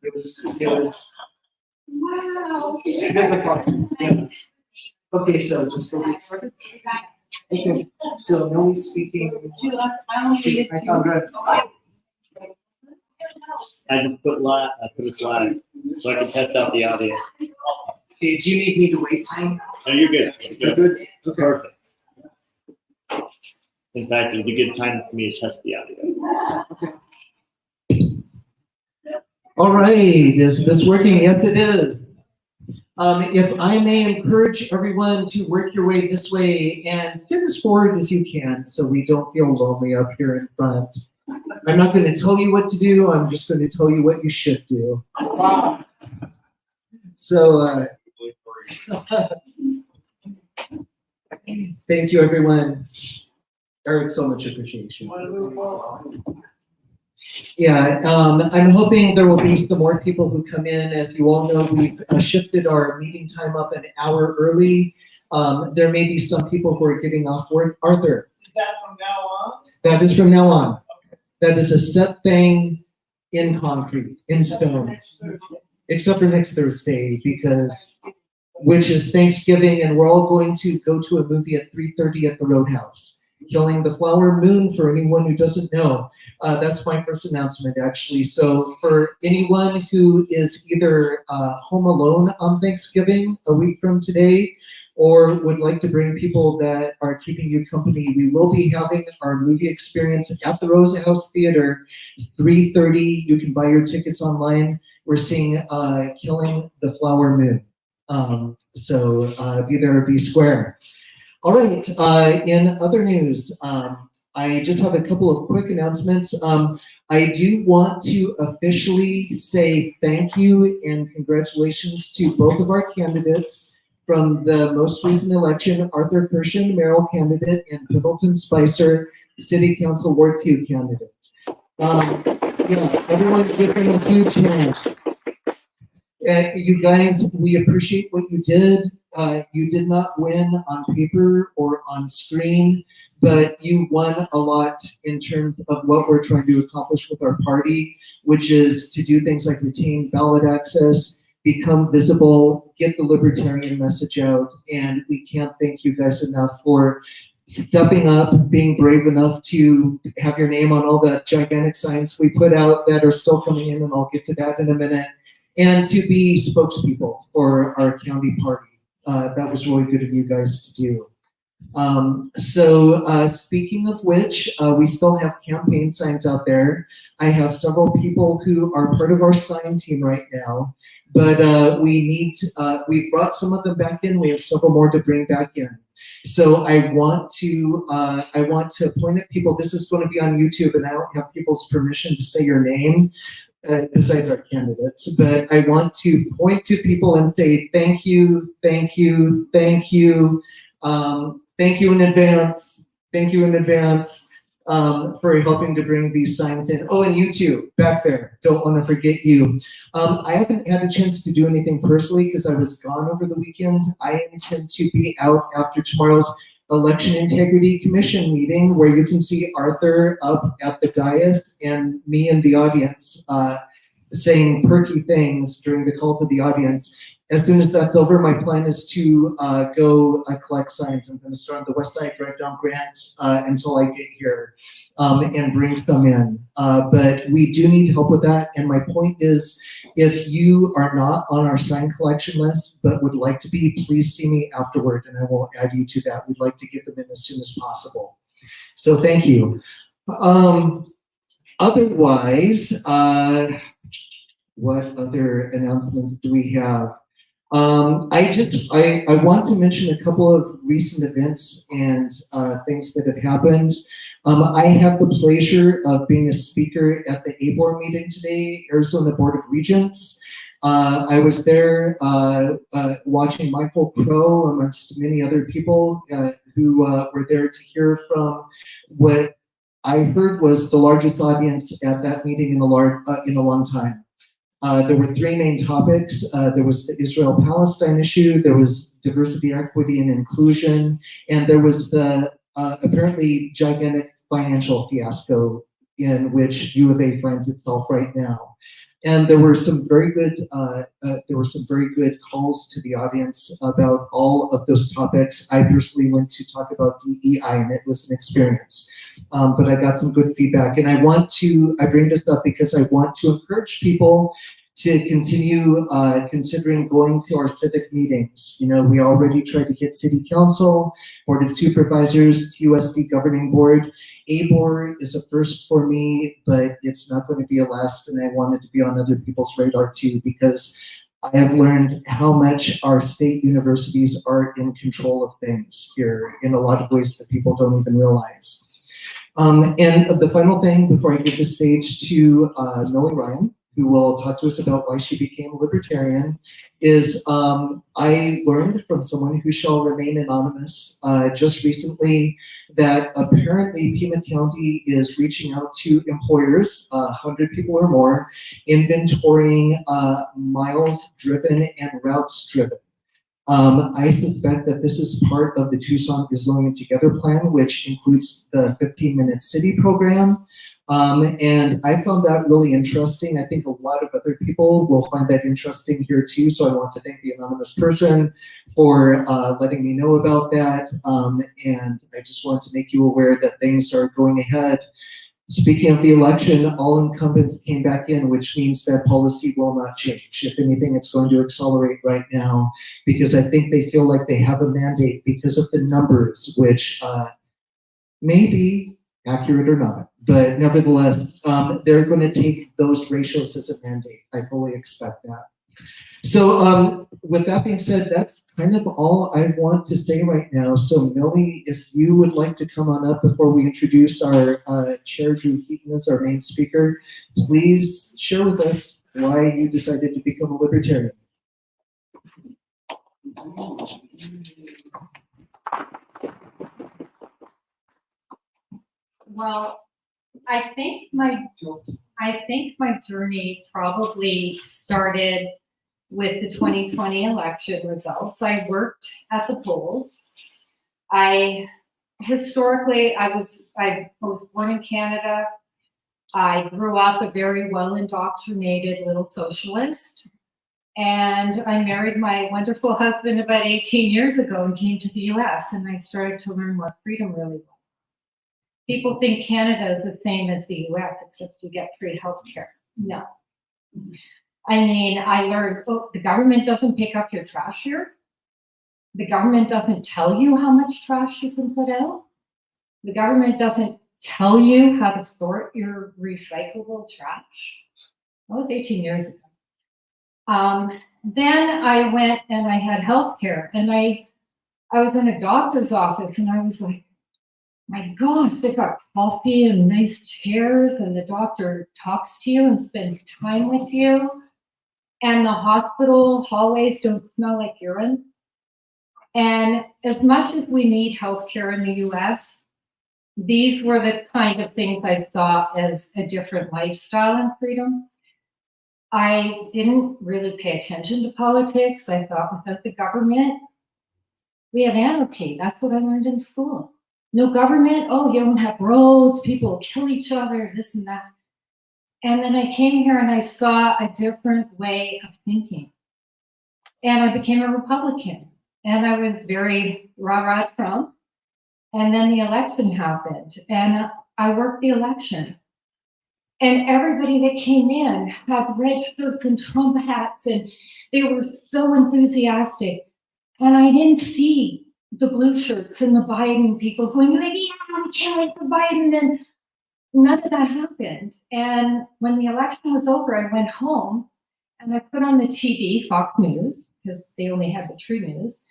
It was. Wow. Yeah. Okay, so just go get started. Okay, so no one's speaking. I found red. I just put this live so I can test out the audio. Okay, do you need me to wait time? No, you're good. It's You're good. good? It's perfect. In fact, it'd be a good time for me to test the audio. Okay. All right, is this working? Yes, it is. If I may encourage everyone to work your way this way and get as forward as you can so we don't feel lonely up here in front. I'm not going to tell you what to do, I'm just going to tell you what you should do. So, thank you, everyone. Eric, so much appreciation. Yeah, I'm hoping there will be some more people who come in. As you all know, we've shifted our meeting time up an hour early. There may be some people who are getting off work. Arthur? Is that from now on? That is from now on. That is a set thing in concrete, in stone. Except for next Thursday, which is Thanksgiving, and we're all going to go to a movie at 3:30 at the Roadhouse. Killing the Flower Moon, for anyone who doesn't know. That's my first announcement, actually. So for anyone who is either home alone on Thanksgiving, a week from today, or would like to bring people that are keeping you company, we will be having our movie experience at the Roadhouse Theater, 3:30. You can buy your tickets online. We're seeing Killing the Flower Moon. So be there or be square. All right, in other news, I just have a couple of quick announcements. I do want to officially say thank you and congratulations to both of our candidates from the most recent election, Arthur Kirshen, mayoral candidate, and Pendleton Spicer, City Council Ward 2 candidate. Yeah, everyone give them a huge hand. You guys, we appreciate what you did. You did not win on paper or on screen, but you won a lot in terms of what we're trying to accomplish with our party, which is to do things like retain ballot access, become visible, get the libertarian message out, and we can't thank you guys enough for stepping up, being brave enough to have your name on all the gigantic signs we put out that are still coming in, and I'll get to that in a minute, and to be spokespeople for our county party. That was really good of you guys to do. Speaking of which, we still have campaign signs out there. I have several people who are part of our sign team right now, but we've brought some of them back in. We have several more to bring back in. So I want to point at people. This is going to be on YouTube, and I don't have people's permission to say your name. Besides our candidates, but I want to point to people and say thank you, thank you, thank you, thank you in advance, thank you in advance for helping to bring these signs in. Oh, and you too, back there, don't want to forget you. I haven't had a chance to do anything personally because I was gone over the weekend. I intend to be out after tomorrow's Election Integrity Commission meeting, where you can see Arthur up at the dais and me in the audience saying perky things during the call to the audience. As soon as that's over, my plan is to go collect signs. I'm going to start on the west side, drive down Grant until I get here and bring some in. But we do need help with that. And my point is, if you are not on our sign collection list but would like to be, please see me afterward and I will add you to that. We'd like to get them in as soon as possible. So thank you. Otherwise, what other announcements do we have? I want to mention a couple of recent events and things that have happened. I had the pleasure of being a speaker at the ABOR meeting today, Arizona Board of Regents. I was there watching Michael Crow amongst many other people who were there to hear from what I heard was the largest audience at that meeting in a long time. There were three main topics. There was the Israel-Palestine issue, there was diversity, equity, and inclusion, and there was the apparently gigantic financial fiasco in which U of A finds itself right now. And there were some very good calls to the audience about all of those topics. I personally went to talk about DEI, and it was an experience. But I got some good feedback, and I bring this up because I want to encourage people to continue considering going to our civic meetings. You know, we already tried to get City Council, Board of Supervisors, TUSD Governing Board. ABOR is a first for me, but it's not going to be a last, and I wanted to be on other people's radar too, because I have learned how much our state universities are in control of things here in a lot of ways that people don't even realize. And the final thing before I give the stage to Millie Ryan, who will talk to us about why she became a libertarian, is I learned from someone who shall remain anonymous just recently that apparently Pima County is reaching out to employers, 100 people or more, inventorying miles driven and routes driven. I suspect that this is part of the Tucson Resilient Together plan, which includes the 15-minute city program. And I found that really interesting. I think a lot of other people will find that interesting here too. So I want to thank the anonymous person for letting me know about that. And I just want to make you aware that things are going ahead. Speaking of the election, all incumbents came back in, which means that policy will not change. If anything, it's going to accelerate right now because I think they feel like they have a mandate because of the numbers, which may be accurate or not, but nevertheless, they're going to take those ratios as a mandate. I fully expect that. So with that being said, that's kind of all I want to say right now. So Millie, if you would like to come on up before we introduce our chair, Dru Heaton, as our main speaker, please share with us why you decided to become a libertarian. Well, I think my journey probably started with the 2020 election results. I worked at the polls. I was born in Canada. I grew up a very well indoctrinated little socialist. And I married my wonderful husband about 18 years ago and came to the US, and I started to learn what freedom really was. People think Canada is the same as the US, except you get free healthcare. No. I mean, I learned, the government doesn't pick up your trash here. The government doesn't tell you how much trash you can put out. The government doesn't tell you how to sort your recyclable trash. That was 18 years ago. Then I went and I had healthcare, and I was in a doctor's office, and I was like, my gosh, they've got coffee and nice chairs, and the doctor talks to you and spends time with you, and the hospital hallways don't smell like urine. And as much as we need healthcare in the US, these were the kind of things I saw as a different lifestyle and freedom. I didn't really pay attention to politics. I thought without the government, we have anarchy. That's what I learned in school. No government, oh, you don't have roads, people will kill each other, this and that. And then I came here and I saw a different way of thinking. And I became a Republican. And I was very rah-rah Trump. And then the election happened. And I worked the election. And everybody that came in had red shirts and Trump hats, and they were so enthusiastic. And I didn't see the blue shirts and the Biden people going, like, yeah, we can't wait for Biden. And none of that happened. And when the election was over, I went home and I put on the TV, Fox News, because they only had the True News.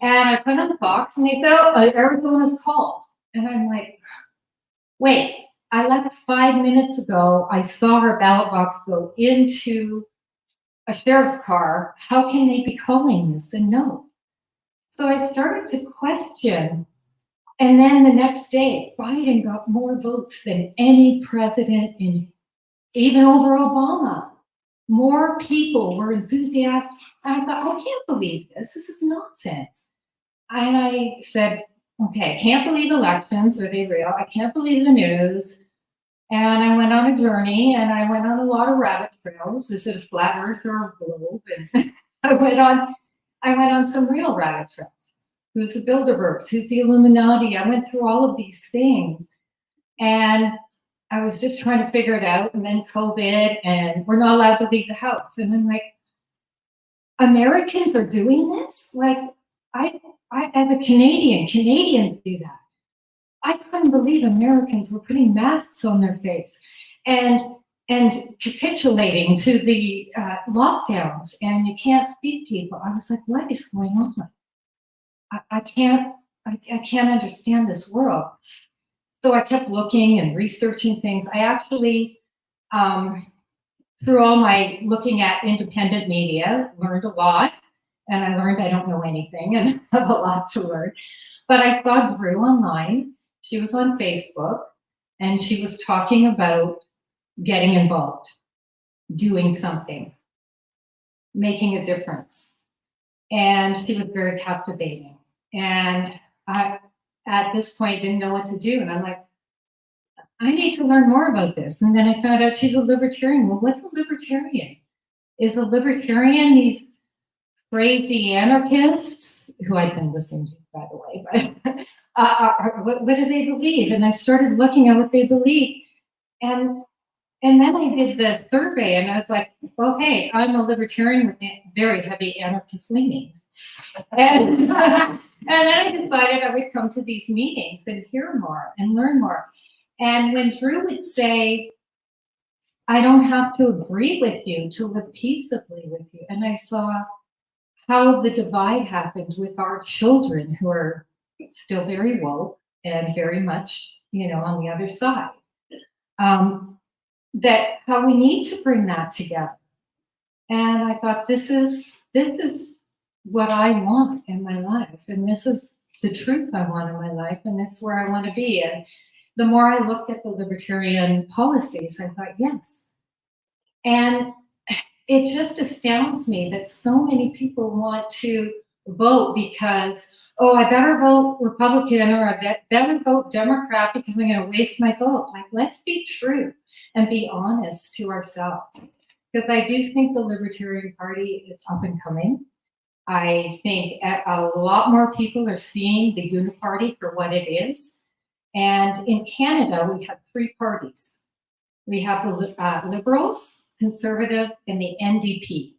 And I put on the Fox and they said, oh, Arizona is called. And I'm like, wait, I left 5 minutes ago. I saw her ballot box go into a sheriff's car. How can they be calling this? And no. So I started to question. And then the next day, Biden got more votes than any president, in even over Obama. More people were enthusiastic. And I thought, I can't believe this. This is nonsense. And I said, okay, I can't believe elections. Are they real? I can't believe the news. And I went on a journey, and I went on a lot of rabbit trails. Is it a flat earth or a globe? And I went on some real rabbit trails. Who's the Bilderbergs? Who's the Illuminati? I went through all of these things, and I was just trying to figure it out. And then COVID, and we're not allowed to leave the house. And I'm like, Americans are doing this? Like, I as a Canadian, Canadians do that. I couldn't believe Americans were putting masks on their face and capitulating to the lockdowns, and you can't see people. I was like, what is going on? I can't understand this world. So I kept looking and researching things. I actually, through all my looking at independent media, learned a lot. And I learned I don't know anything and have a lot to learn. But I saw Dru online. She was on Facebook, and she was talking about getting involved, doing something, making a difference. And she was very captivating. And I, at this point, didn't know what to do. And I'm like, I need to learn more about this. And then I found out she's a libertarian. Well, what's a libertarian? Is a libertarian these crazy anarchists, who I've been listening to, by the way, but what do they believe? And I started looking at what they believe. And then I did the survey, and I was like, okay, I'm a libertarian with very heavy anarchist leanings. And then I decided I would come to these meetings and hear more and learn more. And when Dru would say, I don't have to agree with you to live peaceably with you. And I saw how the divide happened with our children, who are still very woke and very much, on the other side. That how we need to bring that together. And I thought, this is what I want in my life, and this is the truth I want in my life, and it's where I want to be. And the more I looked at the libertarian policies, I thought, yes. And it just astounds me that so many people want to vote because, oh, I better vote Republican, or I better vote Democrat because I'm going to waste my vote. Like, let's be true and be honest to ourselves. Because I do think the Libertarian Party is up and coming. I think a lot more people are seeing the Uniparty for what it is. And in Canada, we have three parties. We have the Liberals, Conservatives, and the NDP.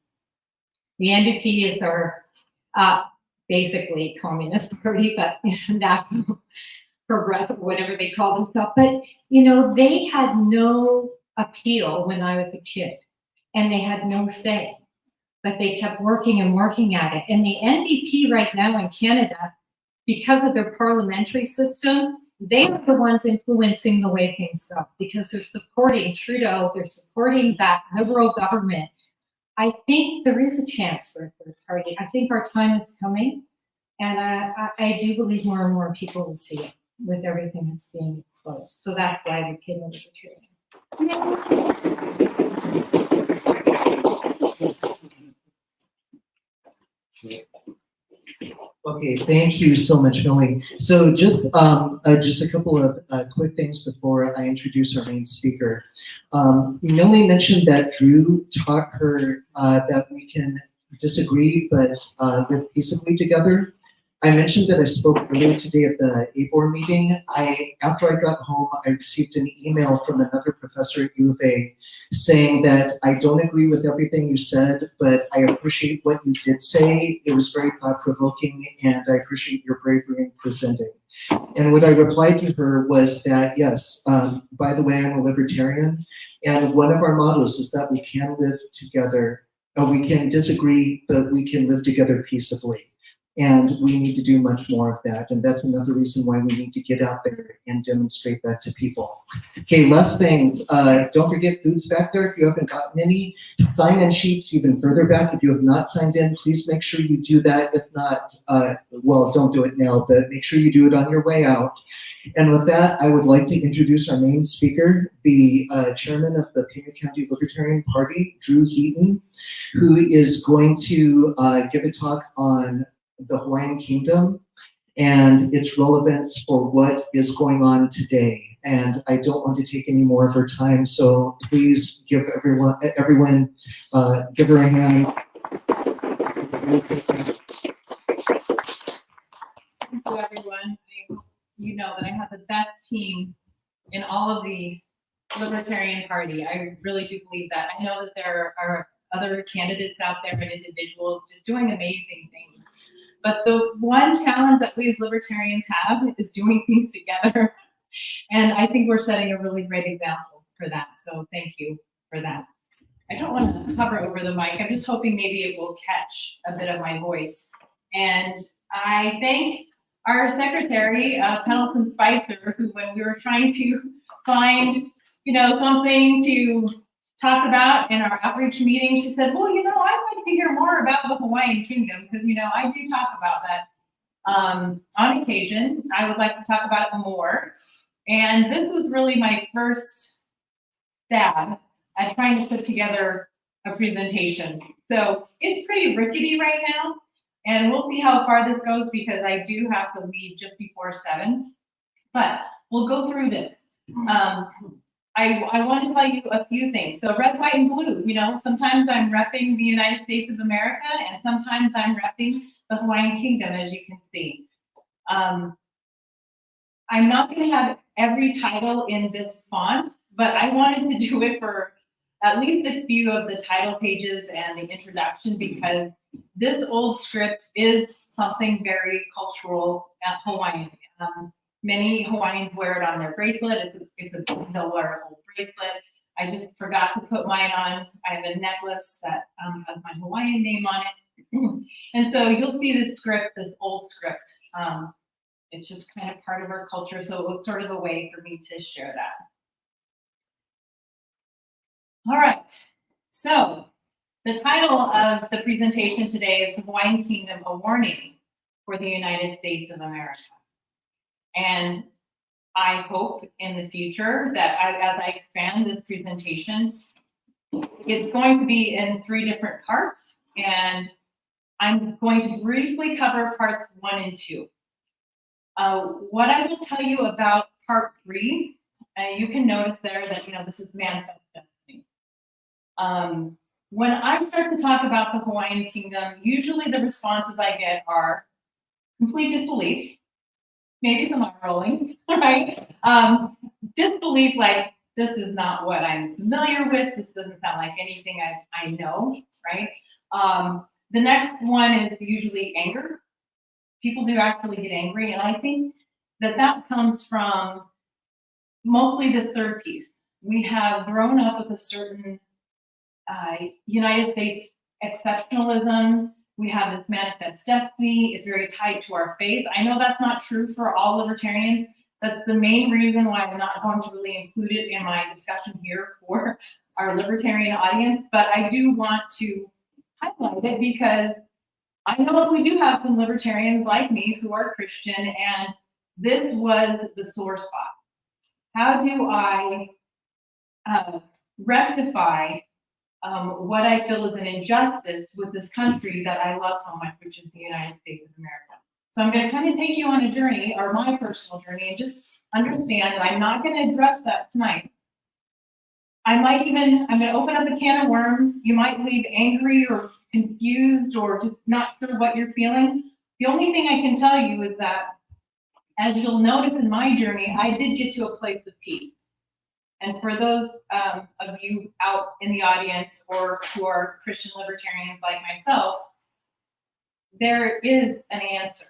The NDP is our basically Communist Party, but National Progressive, whatever they call themselves. But, they had no appeal when I was a kid, and they had no say. But they kept working and working at it. And the NDP right now in Canada, because of their parliamentary system, they are the ones influencing the way things go, because they're supporting Trudeau, they're supporting that Liberal government. I think there is a chance for a third party. I think our time is coming, and I do believe more and more people will see it with everything that's being exposed. So that's why I became a libertarian. Okay, thank you so much, Millie. So just a couple of quick things before I introduce our main speaker. Millie mentioned that Dru taught her that we can disagree but live peaceably together. I mentioned that I spoke earlier today at the ABOR meeting. After I got home, I received an email from another professor at U of A saying that I don't agree with everything you said, but I appreciate what you did say. It was very thought-provoking, and I appreciate your bravery in presenting. And what I replied to her was that, yes, by the way, I'm a libertarian, and one of our mottos is that we can live together, we can disagree, but we can live together peaceably. And we need to do much more of that. And that's another reason why we need to get out there and demonstrate that to people. Okay, last thing, don't forget food's back there if you haven't gotten any. Sign-in sheets even further back. If you have not signed in, please make sure you do that. If not, well, don't do it now, but make sure you do it on your way out. And with that, I would like to introduce our main speaker, the chairman of the Pima County Libertarian Party, Dru Heaton, who is going to give a talk on the Hawaiian Kingdom and it's relevant for what is going on today. And I don't want to take any more of her time, so please give everyone, give her a hand. Thank you, everyone. You know that I have the best team in all of the Libertarian Party. I really do believe that. I know that there are other candidates out there and individuals just doing amazing things. But the one challenge that we as Libertarians have is doing things together. And I think we're setting a really great example for that. So thank you for that. I don't want to hover over the mic. I'm just hoping maybe it will catch a bit of my voice. And I thank our secretary, Pendleton Spicer, who, when we were trying to find, something to talk about in our outreach meeting, she said, well, I'd like to hear more about the Hawaiian Kingdom, because, I do talk about that on occasion. I would like to talk about it more. And this was really my first stab at trying to put together a presentation. So it's pretty rickety right now, and we'll see how far this goes, because I do have to leave just before 7, but we'll go through this. I want to tell you a few things. So red, white, and blue, sometimes I'm repping the United States of America, and sometimes I'm repping the Hawaiian Kingdom, as you can see. I'm not going to have every title in this font, but I wanted to do it for at least a few of the title pages and the introduction, because this old script is something very cultural at Hawaiian. Many Hawaiians wear it on their bracelet. They'll wear an old bracelet. I just forgot to put mine on. I have a necklace that has my Hawaiian name on it. And so you'll see this script, this old script. It's just kind of part of our culture. So it was sort of a way for me to share that. All right. So the title of the presentation today is The Hawaiian Kingdom, a Warning for the United States of America. And I hope in the future that as I expand this presentation, it's going to be in 3 different parts, and I'm going to briefly cover parts 1 and 2. What I will tell you about part 3, you can notice there that, this is manifest destiny. When I start to talk about the Hawaiian Kingdom, usually the responses I get are complete disbelief, maybe some eye rolling, right? Disbelief, like, this is not what I'm familiar with. This doesn't sound like anything I know, right? The next one is usually anger. People do actually get angry, and I think that comes from mostly this third piece. We have grown up with a certain United States exceptionalism. We have this manifest destiny. It's very tied to our faith. I know that's not true for all libertarians. That's the main reason why I'm not going to really include it in my discussion here for our libertarian audience, but I do want to highlight it because I know we do have some libertarians like me who are Christian, and this was the sore spot. How do I rectify what I feel is an injustice with this country that I love so much, which is the United States of America? So I'm going to kind of take you on a journey, or my personal journey, and just understand that I'm not going to address that tonight. I'm going to open up a can of worms. You might leave angry or confused or just not sure what you're feeling. The only thing I can tell you is that, as you'll notice in my journey, I did get to a place of peace. And for those of you out in the audience or who are Christian libertarians like myself, there is an answer,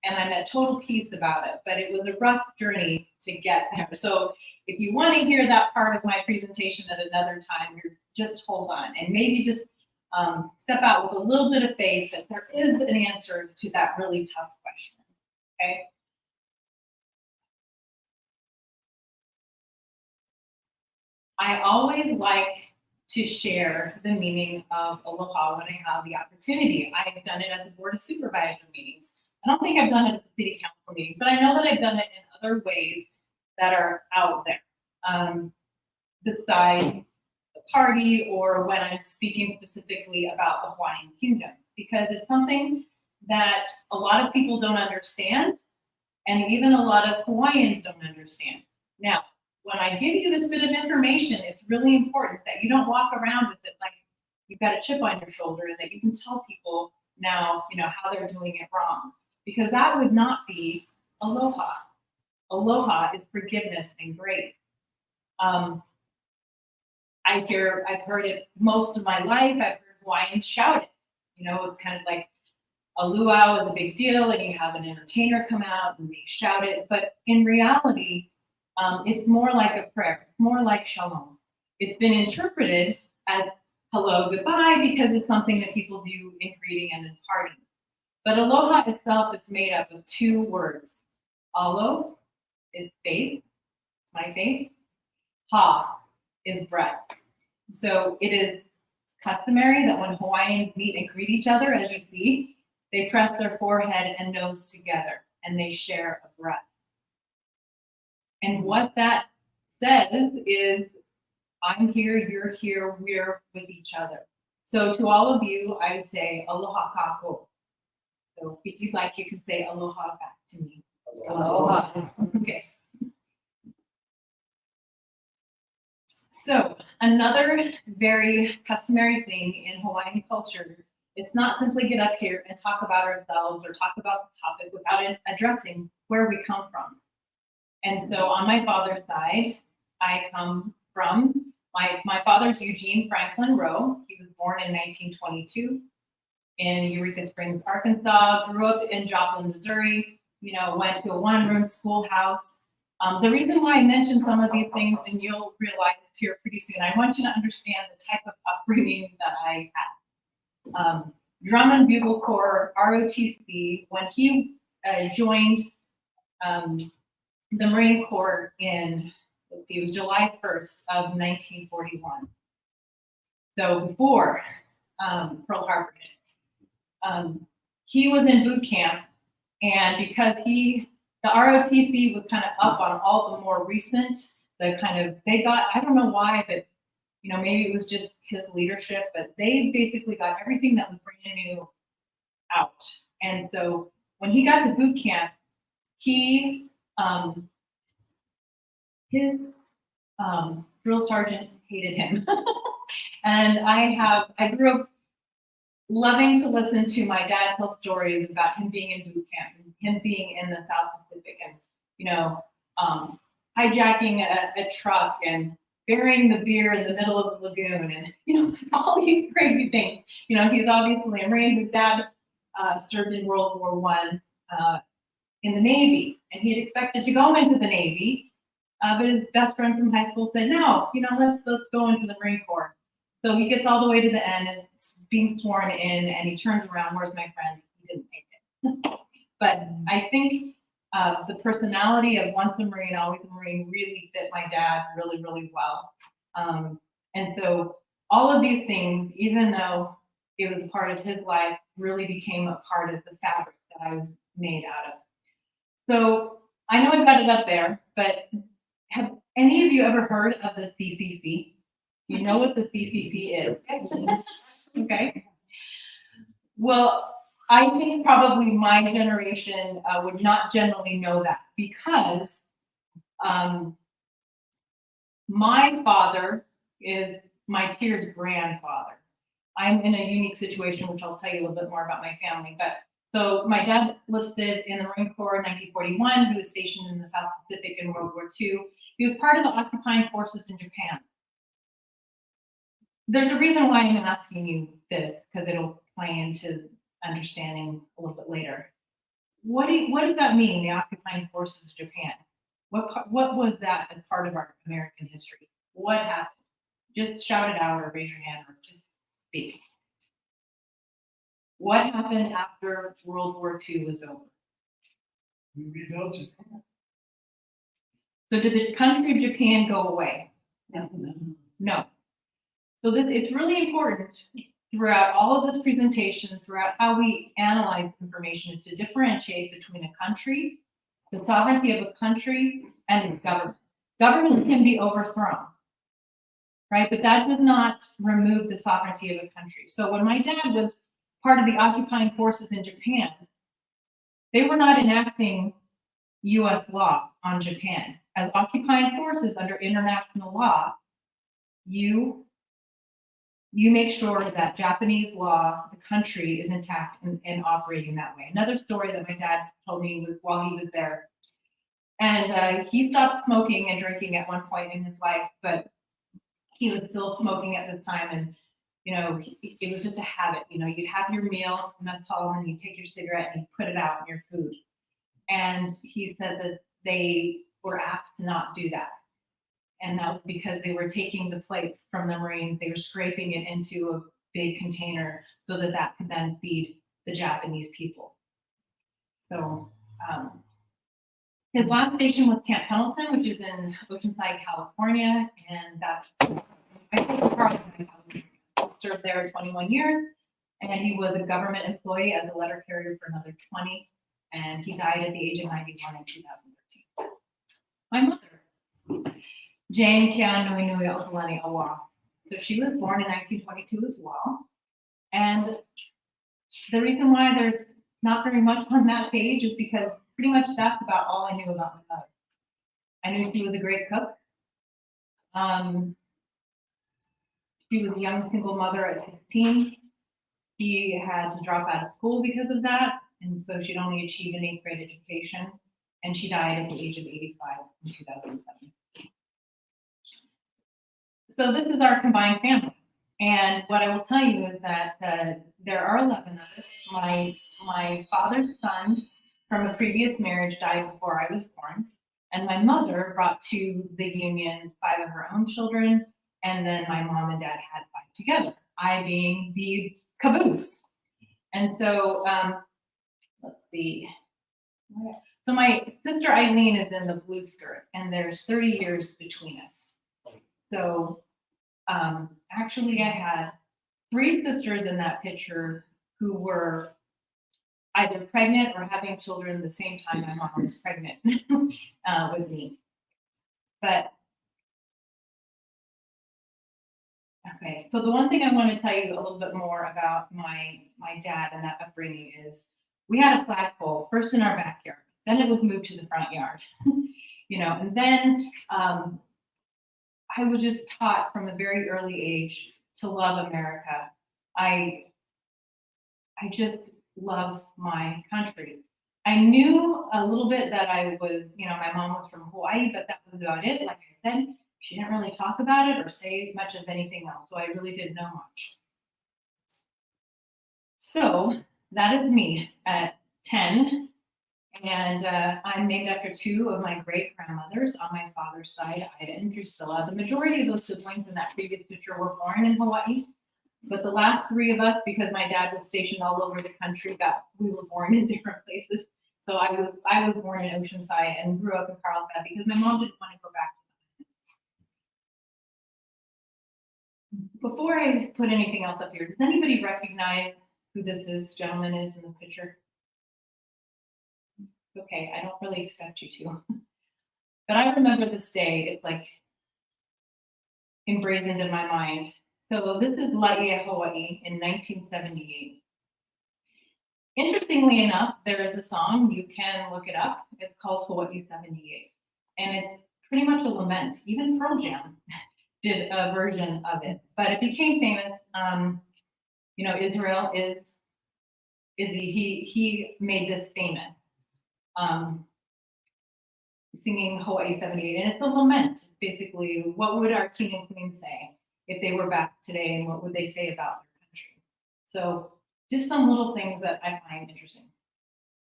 and I'm at total peace about it, but it was a rough journey to get there. So if you want to hear that part of my presentation at another time, just hold on and maybe just step out with a little bit of faith that there is an answer to that really tough question, okay? I always like to share the meaning of aloha when I have the opportunity. I've done it at the Board of Supervisor meetings. I don't think I've done it at the City Council meetings, but I know that I've done it in other ways that are out there, besides the party or when I'm speaking specifically about the Hawaiian Kingdom, because it's something that a lot of people don't understand. And even a lot of Hawaiians don't understand. Now, when I give you this bit of information, it's really important that you don't walk around with it like you've got a chip on your shoulder and that you can tell people now, how they're doing it wrong. Because that would not be aloha. Aloha is forgiveness and grace. I've heard it most of my life. I've heard Hawaiians shout it. It's kind of like a luau is a big deal, and you have an entertainer come out and they shout it. But in reality, it's more like a prayer. It's more like shalom. It's been interpreted as hello, goodbye, because it's something that people do in greeting and in parting. But aloha itself is made up of two words. Alo is face, my face. Ha is breath. So it is customary that when Hawaiians meet and greet each other, as you see, they press their forehead and nose together and they share a breath. And what that says is, I'm here, you're here, we're with each other. So to all of you, I would say aloha kako. So if you'd like, you can say aloha back to me. Aloha. Okay. So another very customary thing in Hawaiian culture, it's not simply get up here and talk about ourselves or talk about the topic without addressing where we come from. And so on my father's side, I come from, my father's Eugene Franklin Rowe. He was born in 1922 in Eureka Springs, Arkansas, grew up in Joplin, Missouri, went to a one-room schoolhouse. The reason why I mention some of these things, and you'll realize here pretty soon, I want you to understand the type of upbringing that I had. Drum and Bugle Corps, ROTC, when he joined the Marine Corps in, it was July 1st of 1941. So before Pearl Harbor hit. He was in boot camp, and because the ROTC was kind of up on all the more recent, they got, I don't know why, but maybe it was just his leadership, but they basically got everything that was brand new out. And so when he got to boot camp, his drill sergeant hated him. And I grew up loving to listen to my dad tell stories about him being in boot camp and him being in the South Pacific and, hijacking a truck and burying the beer in the middle of the lagoon and, all these crazy things. He's obviously a Marine. His dad served in World War I in the Navy, and he had expected to go into the Navy, but his best friend from high school said, no, let's go into the Marine Corps. So he gets all the way to the end, and being sworn in, and he turns around, where's my friend? He didn't make it. But I think the personality of once a Marine, always a Marine really fit my dad really, really well. And so all of these things, even though it was a part of his life, really became a part of the fabric that I was made out of. So I know I've got it up there, but have any of you ever heard of the CCC? You know what the CCC is? Okay. Well, I think probably my generation would not generally know that because my father is my peer's grandfather. I'm in a unique situation, which I'll tell you a little bit more about my family. But so my dad enlisted in the Marine Corps in 1941. He was stationed in the South Pacific in World War II. He was part of the occupying forces in Japan. There's a reason why I'm asking you this, because it'll play into understanding a little bit later. What does that mean, the occupying forces of Japan? What was that as part of our American history? What happened? Just shout it out or raise your hand or just speak. What happened after World War II was over? We rebuilt Japan. So did the country of Japan go away? No. So it's really important throughout all of this presentation, throughout how we analyze information, is to differentiate between a country, the sovereignty of a country, and its government. Governments can be overthrown, right? But that does not remove the sovereignty of a country. So when my dad was part of the occupying forces in Japan, they were not enacting, US law on Japan. As occupying forces under international law, you make sure that Japanese law, the country, is intact and operating that way. Another story that my dad told me was while he was there. And he stopped smoking and drinking at one point in his life, but he was still smoking at this time. And, you know, it was just a habit. You know, you'd have your meal, mess hall, and you'd take your cigarette and you'd put it out in your food. And he said that they were asked to not do that. And that was because they were taking the plates from the Marines, they were scraping it into a big container so that that could then feed the Japanese people. So his last station was Camp Pendleton, which is in Oceanside, California. And that's, I think California. Served there 21 years. And he was a government employee as a letter carrier for another 20. And he died at the age of 91 in 2013. My mother, Jane Keanui Nui Okalani Awa. So she was born in 1922 as well. And the reason why there's not very much on that page is because pretty much that's about all I knew about my mother. I knew she was a great cook. She was a young single mother at 16. She had to drop out of school because of that. And so she'd only achieved an 8th grade education. And she died at the age of 85 in 2007. So this is our combined family. And what I will tell you is that there are 11 of us. My father's son from a previous marriage died before I was born. And my mother brought to the union 5 of her own children. And then my mom and dad had 5 together, I being the caboose. And so, let's see. So my sister Eileen is in the blue skirt, and there's 30 years between us. So actually I had 3 sisters in that picture who were either pregnant or having children the same time my mom was pregnant with me. But okay, so the one thing I want to tell you a little bit more about my dad and that upbringing is we had a flagpole first in our backyard, then it was moved to the front yard, you know, and then I was just taught from a very early age to love America. I just love my country. I knew a little bit that I was, you know, my mom was from Hawaii, but that was about it. Like I said, she didn't really talk about it or say much of anything else, so I really didn't know much. So that is me at 10, and I'm named after 2 of my great grandmothers on my father's side, Ida and Drusilla. The majority of those siblings in that previous picture were born in Hawaii, but the last 3 of us, because my dad was stationed all over the country, we were born in different places. So I was born in Oceanside and grew up in Carlsbad because my mom didn't want to go back. Before I put anything else up here, does anybody recognize who this gentleman is in this picture? Okay, I don't really expect you to. But I remember this day, it's like emblazoned in my mind. So this is Laie, Hawaii in 1978. Interestingly enough, there is a song, you can look it up. It's called Hawaii 78. And it's pretty much a lament. Even Pearl Jam did a version of it, but it became famous. You know, Israel he made this famous, singing Hawaii 78, and it's a lament. It's basically, what would our king and queen say if they were back today, and what would they say about their country? So just some little things that I find interesting.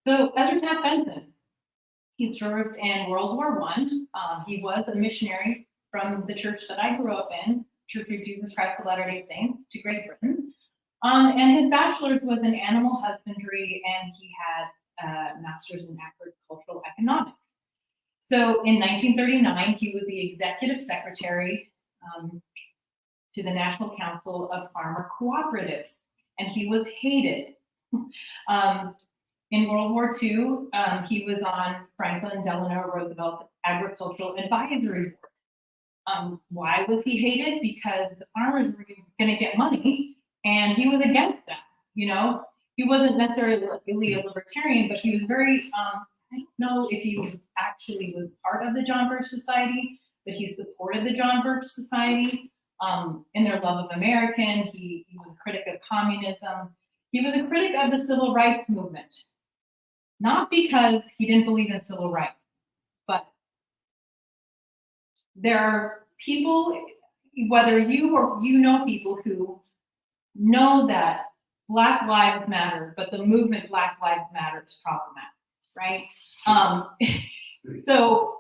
So Ezra Taft Benson, he served in World War I. He was a missionary from the church that I grew up in, Church of Jesus Christ of Latter-day Saints, to Great Britain. And his bachelor's was in animal husbandry, and he had a master's in agricultural economics. So in 1939, he was the executive secretary to the National Council of Farmer Cooperatives, and he was hated. In World War II, he was on Franklin Delano Roosevelt's Agricultural Advisory Board. Why was he hated? Because the farmers were going to get money, and he was against that. You know, he wasn't necessarily a libertarian, but he was very I don't know if he actually was part of the John Birch Society, but he supported the John Birch Society in their love of American. He was a critic of communism. He was a critic of the civil rights movement, not because he didn't believe in civil rights, but there are people, whether you or you know people who know that Black Lives Matter, but the movement Black Lives Matter is problematic, right? So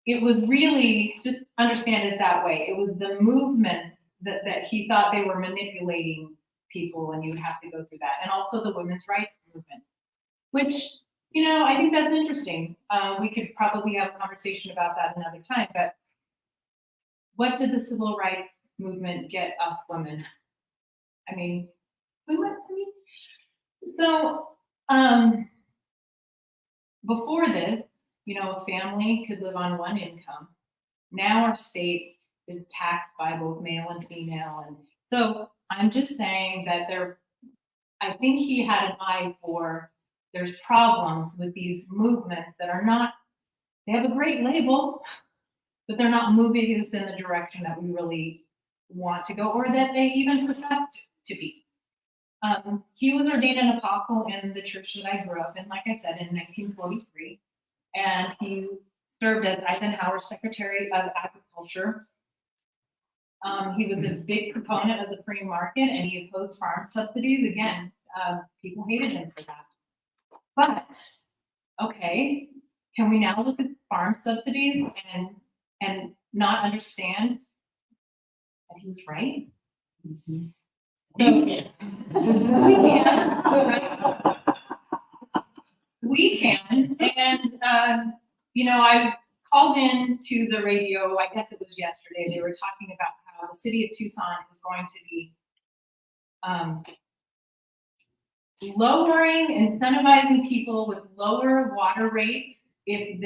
it was really, just understand it that way. It was the movement that he thought they were manipulating people, and you would have to go through that. And also the women's rights movement, which, you know, I think that's interesting. We could probably have a conversation about that another time, but what did the civil rights movement get us women? I mean, we went to me. So before this, you know, a family could live on one income. Now our state is taxed by both male and female. And so I'm just saying that I think he had an eye for, there's problems with these movements that are not, they have a great label, but they're not moving us in the direction that we really want to go, or that they even profess to be. He was ordained an apostle in the church that I grew up in, like I said, in 1943. And he served as Eisenhower's Secretary of Agriculture. He was a big proponent of the free market, and he opposed farm subsidies. Again, people hated him for that. But, okay, can we now look at farm subsidies and not understand that he was right? Mm-hmm. We can, and you know, I called in to the radio, I guess it was yesterday. They were talking about how the city of Tucson is going to be lowering, incentivizing people with lower water rates if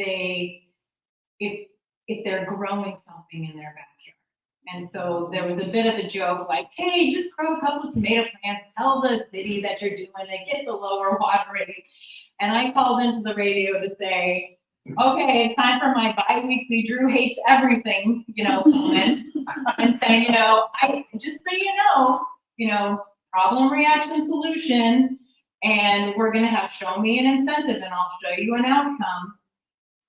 they're growing something in their backyard. And so there was a bit of a joke like, hey, just grow a couple of tomato plants, tell the city that you're doing it, get the lower water rate. And I called into the radio to say, okay, it's time for my bi-weekly Dru Hates Everything, you know, comment, and saying, you know, I just so you know, problem, reaction, solution, and we're gonna have show me an incentive and I'll show you an outcome.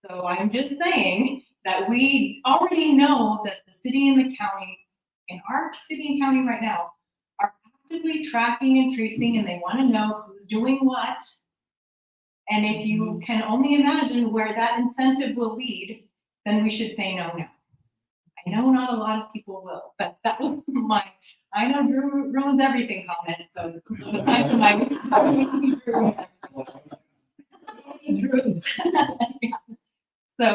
So I'm just saying that we already know that the city and the county, in our city and county right now, are actively tracking and tracing, and they want to know who's doing what. And if you can only imagine where that incentive will lead, then we should say no now. I know not a lot of people will, but that was my, I know Dru ruins everything comment, so it's time for my Dru. So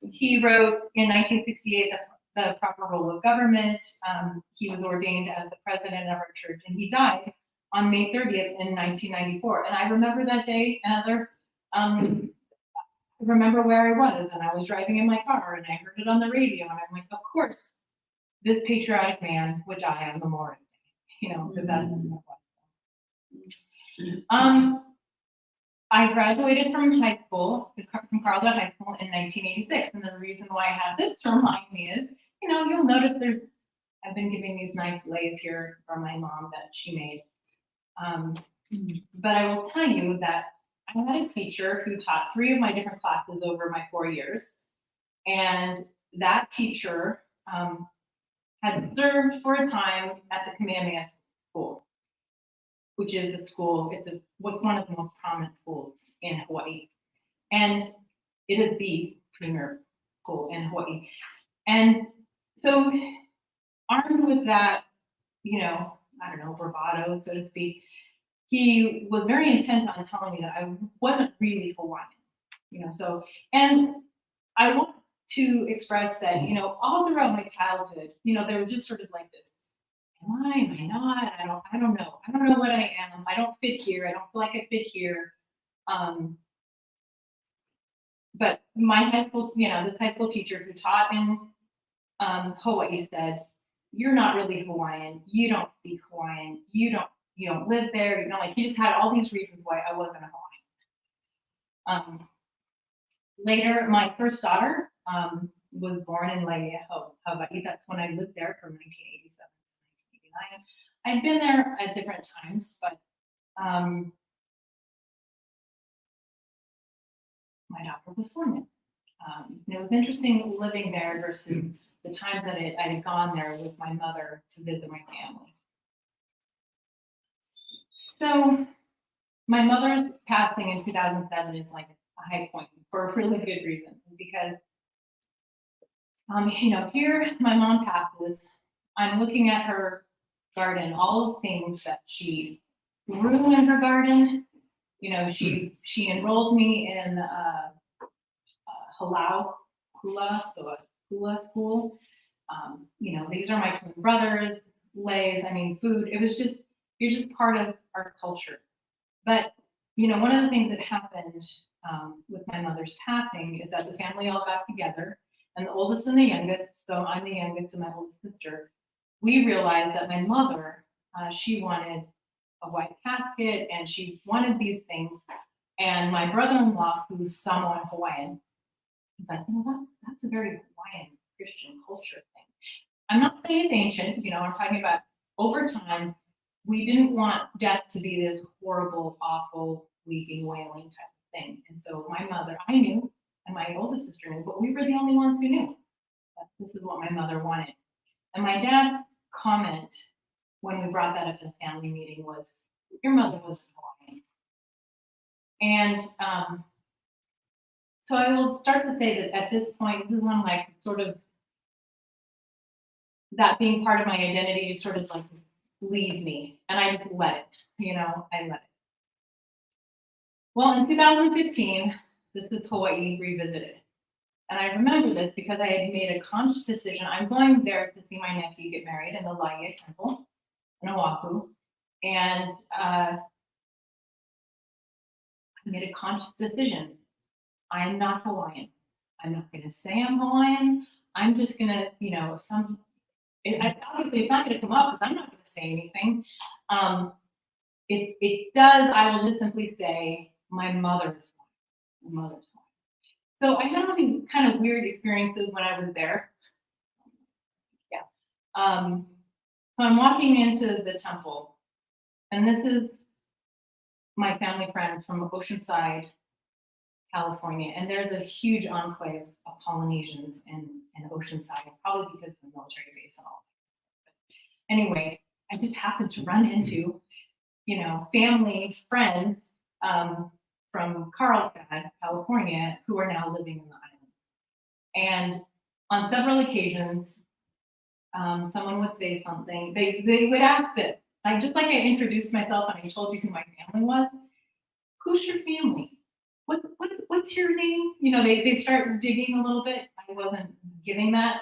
he wrote in 1968 the proper role of government. He was ordained as the president of our church, and he died on May 30th in 1994. And I remember that day, remember where I was, and I was driving in my car, and I heard it on the radio, and I'm like, of course, this patriotic man would die on Memorial Day, you know, because that's what it was. I graduated from high school, from Carlsbad High School in 1986. And the reason why I have this to remind me is, you know, you'll notice I've been giving these nice lays here from my mom that she made. But I will tell you that I had a teacher who taught 3 of my different classes over my 4 years. And that teacher had served for a time at the Kamehameha School, which is the school, what's one of the most prominent schools in Hawaii. And it is the premier school in Hawaii. And so armed with that, you know, I don't know, bravado, so to speak, he was very intent on telling me that I wasn't really Hawaiian, you know, so, and I want to express that, you know, all throughout my childhood, you know, there was just sort of like this, am I not? I don't know. I don't know what I am. I don't fit here. I don't feel like I fit here. But my high school, you know, this high school teacher who taught in Hawaii said, you're not really Hawaiian. You don't speak Hawaiian. You don't live there. You know, like he just had all these reasons why I wasn't a Hawaiian. Later, my first daughter was born in Laie, Hawaii. That's when I lived there from 1987 to 1989. I'd been there at different times, but my daughter was born there. And it was interesting living there versus the times that I had gone there with my mother to visit my family. So my mother's passing in 2007 is like a high point for a really good reason, because here my mom passes. I'm looking at her garden, all the things that she grew in her garden. She enrolled me in hula, so a hula school. These are my twin brothers, leis, food. You're just part of our culture. But, one of the things that happened with my mother's passing is that the family all got together, and the oldest and the youngest, so I'm the youngest and my oldest sister, we realized that my mother, she wanted a white casket and she wanted these things. And my brother-in-law, who's Samoan Hawaiian, he's like, that's a very Hawaiian Christian culture thing. I'm not saying it's ancient, I'm talking about over time, we didn't want death to be this horrible, awful, weeping, wailing type of thing. And so my mother, I knew, and my oldest sister knew, but we were the only ones who knew that this is what my mother wanted. And my dad's comment when we brought that up in the family meeting was, your mother was Hawaiian. And so I will start to say that at this point, this is when like sort of that being part of my identity just sort of like just leave me, and I just let it, I let it. Well, in 2015, this is Hawaii Revisited. And I remember this because I had made a conscious decision. I'm going there to see my nephew get married in the Laie Temple in Oahu. And I made a conscious decision. I am not Hawaiian. I'm not going to say I'm Hawaiian. I'm just going to, obviously it's not going to come up because I'm not going to say anything. It does, I will just simply say my mother's Hawaiian. My mother's Hawaiian. So I had all these kind of weird experiences when I was there. Yeah. So I'm walking into the temple, and this is my family friends from Oceanside, California, and there's a huge enclave of Polynesians in Oceanside, probably because of the military base and all. But anyway, I just happened to run into, family friends from Carlsbad, California, who are now living in the island. And on several occasions, someone would say something. They would ask this, just like I introduced myself and I told you who my family was. Who's your family? What's your name? They start digging a little bit. I wasn't giving that,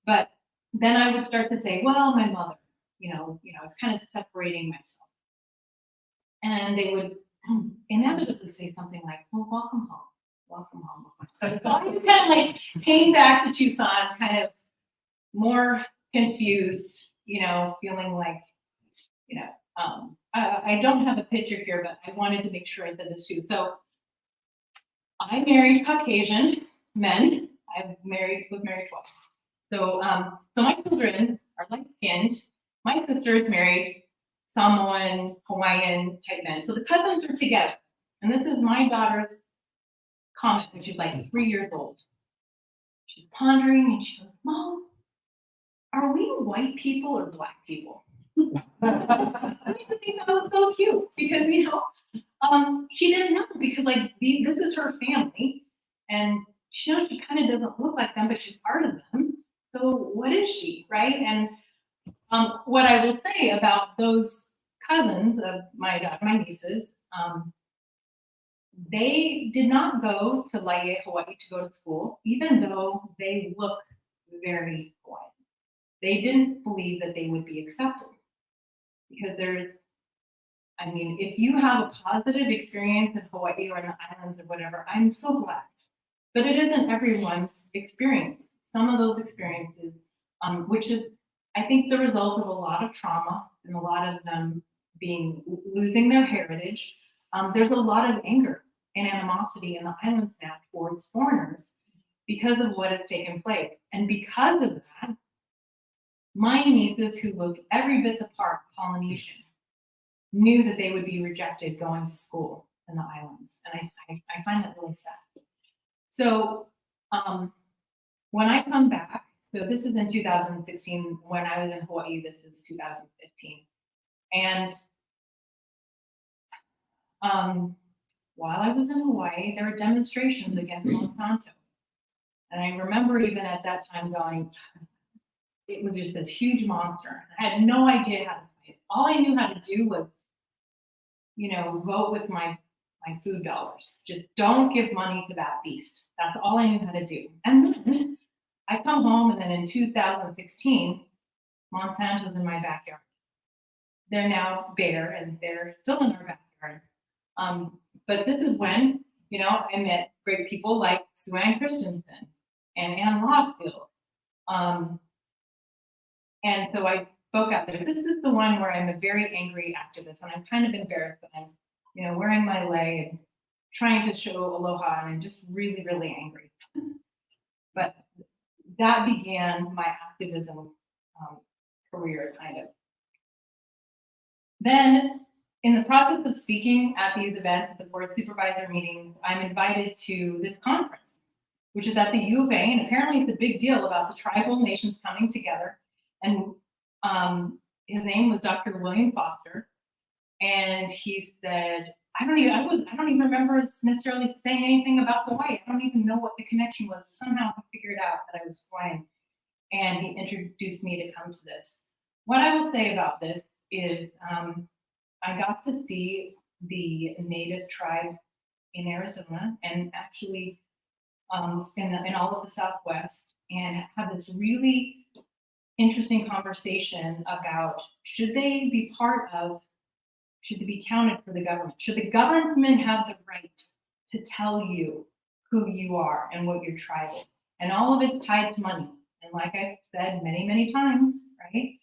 but then I would start to say, well, my mother. I was kind of separating myself, and they would inevitably say something like, well, welcome home, welcome home. So I just kind of like came back to Tucson, kind of more confused, feeling like, I don't have a picture here, but I wanted to make sure I said this too. So I married Caucasian men. Was married twice. So my children are light-skinned. My sister is married Samoan, Hawaiian type men. So the cousins are together. And this is my daughter's comment when she's like 3 years old. She's pondering and she goes, Mom, are we white people or black people? I just think that was so cute because, she didn't know because this is her family and she knows she kind of doesn't look like them, but she's part of them. So what is she, right? And what I will say about those cousins of my nieces, they did not go to Laie, Hawaii to go to school, even though they look very Hawaiian. They didn't believe that they would be accepted because if you have a positive experience in Hawaii or in the islands or whatever, I'm so glad. But it isn't everyone's experience. Some of those experiences, which is, I think, the result of a lot of trauma and a lot of them losing their heritage. There's a lot of anger and animosity in the islands now towards foreigners because of what has taken place. And because of that, my nieces, who looked every bit the part Polynesian, knew that they would be rejected going to school in the islands. And I find that really sad. So when I come back, so this is in 2016, when I was in Hawaii, this is 2015. And while I was in Hawaii, there were demonstrations against Monsanto. And I remember even at that time going, it was just this huge monster. I had no idea how to fight. All I knew how to do was, vote with my food dollars. Just don't give money to that beast. That's all I knew how to do. And then I come home, and then in 2016, Monsanto's in my backyard. They're now bare, and they're still in our backyard. But this is when, I met great people like Sue Ann Christensen and Ann Lockfield. And so I spoke out there. This is the one where I'm a very angry activist, and I'm kind of embarrassed that I'm, wearing my lei and trying to show aloha, and I'm just really, really angry. But that began my activism career, kind of. Then, in the process of speaking at these events, at the board supervisor meetings, I'm invited to this conference, which is at the U of A, and apparently it's a big deal about the tribal nations coming together. And his name was Dr. William Foster, and he said, I don't even remember necessarily saying anything about Hawaii. I don't even know what the connection was. Somehow he figured out that I was Hawaiian, and he introduced me to come to this. What I will say about this is I got to see the native tribes in Arizona, and actually in all of the Southwest, and have this really interesting conversation about should they be counted for the government? Should the government have the right to tell you who you are and what your tribe is? And all of it's tied to money. And like I've said many, many times, right?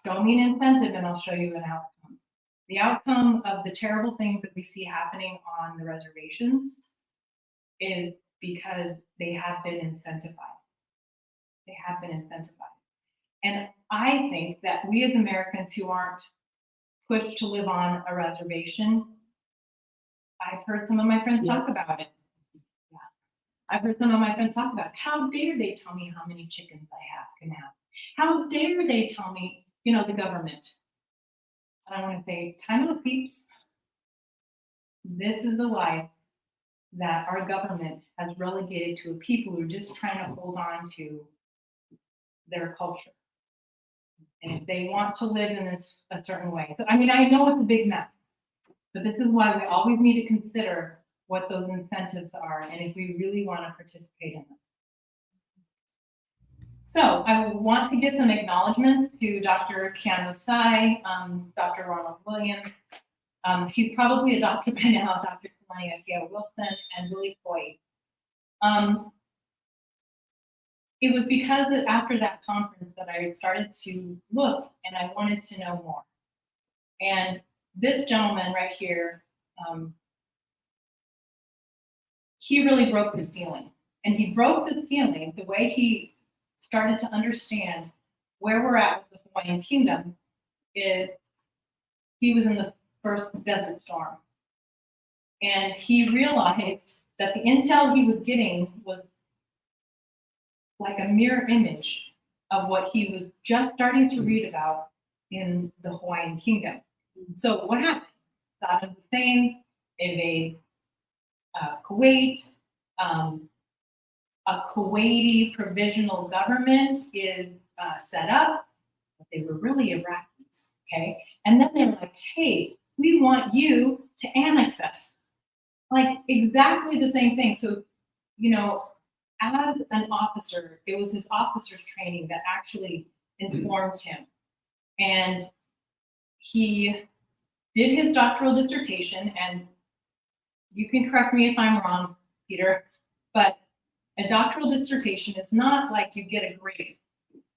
Show me an incentive and I'll show you an outcome. The outcome of the terrible things that we see happening on the reservations is because they have been incentivized. They have been incentivized. And I think that we as Americans who aren't pushed to live on a reservation, I've heard some of my friends talk about it. Yeah. I've heard some of my friends talk about it. How dare they tell me how many chickens can have? How dare they tell me, the government? And I want to say, time out, peeps. This is the life that our government has relegated to a people who are just trying to hold on to their culture. And if they want to live in this a certain way. So, I know it's a big mess, but this is why we always need to consider what those incentives are and if we really want to participate in them. So I want to give some acknowledgments to Dr. Keanu Sai, Dr. Ronald Williams. He's probably a doctor by now, Dr. Kalania Wilson, and Willie Coy. It was because after that conference that I started to look and I wanted to know more. And this gentleman right here, he really broke the ceiling. And he broke the ceiling the way he started to understand where we're at with the Hawaiian Kingdom is he was in the first desert storm. And he realized that the intel he was getting was like a mirror image of what he was just starting to read about in the Hawaiian Kingdom. So what happened? Saddam Hussein invades Kuwait. A Kuwaiti provisional government is set up, but they were really Iraqis, okay? And then they were like, hey, we want you to annex us. Like exactly the same thing. So, as an officer, it was his officer's training that actually informed him. And he did his doctoral dissertation, and you can correct me if I'm wrong, Peter, but a doctoral dissertation is not like you get a grade.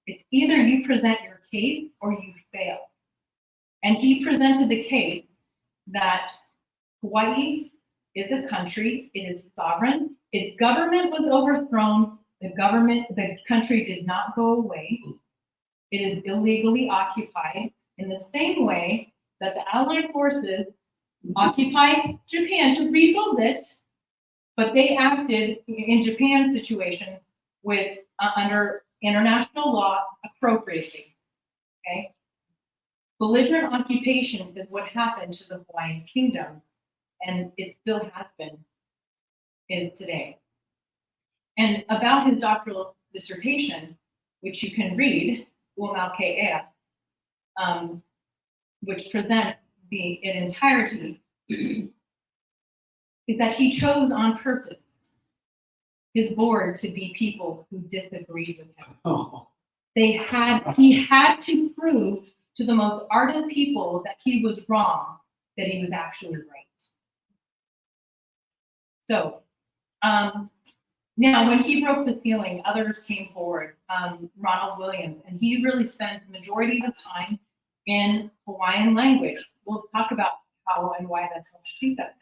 It's either you present your case or you fail. And he presented the case that Hawaii is a country. It is sovereign. Its government was overthrown. The country did not go away. It is illegally occupied in the same way that the Allied forces occupied Japan to rebuild it, but they acted in Japan's situation with under international law appropriately. Okay, belligerent occupation is what happened to the Hawaiian Kingdom, and it still has been, is today. And about his doctoral dissertation, which you can read, Umalke'ea, which presents the in entirety, is that he chose on purpose his board to be people who disagreed with him. Oh. He had to prove to the most ardent people that he was wrong, that he was actually right. So, now when he broke the ceiling, others came forward, Ronald Williams, and he really spends the majority of his time in Hawaiian language. We'll talk about how and why that's so. I think that's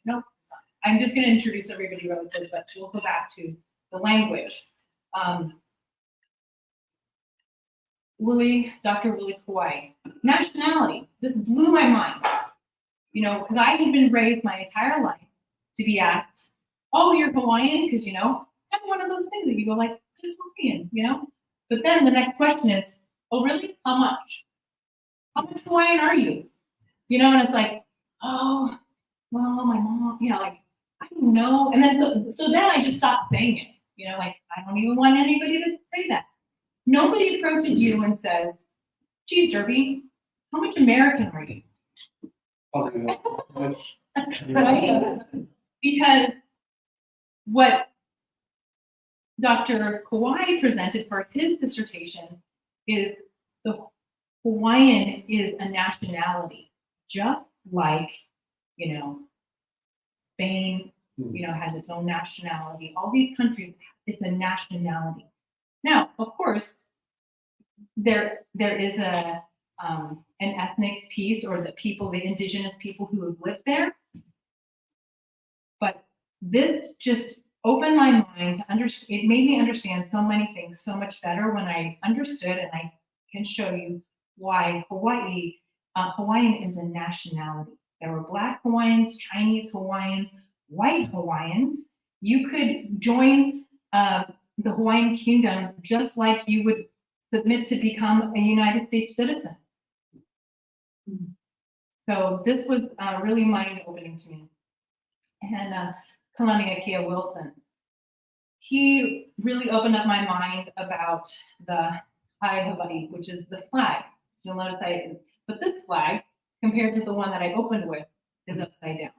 no. It's not. I'm just going to introduce everybody really quick, but we'll go back to the language. Dr. Willie Kauai. Nationality. This blew my mind. You know, because I had been raised my entire life to be asked, "Oh, you're Hawaiian?" Because you know, kind of one of those things that you go like, "I'm Hawaiian," you know. But then the next question is, "Oh, really? How much? How much Hawaiian are you?" You know, and it's like, "Oh, well, my mom, you know, like I don't know." And then so then I just stopped saying it. You know, like I don't even want anybody to say that. Nobody approaches you and says, "Geez, Derby, how much American are you?" Right? Because what Dr. Kauai presented for his dissertation is the Hawaiian is a nationality, just like, you know, Spain, you know, has its own nationality. All these countries, it's a nationality. Now, of course, there is an ethnic piece, or the indigenous people who have lived there. But this just opened my mind to understand. It made me understand so many things so much better when I understood, and I can show you why Hawaiian is a nationality. There were Black Hawaiians, Chinese Hawaiians, white Hawaiians. You could join the Hawaiian Kingdom just like you would submit to become a United States citizen. So this was really mind-opening to me. And Kalani Akea Wilson, he really opened up my mind about the Hai Hawaii, which is the flag. You'll notice but this flag, compared to the one that I opened with, is upside down.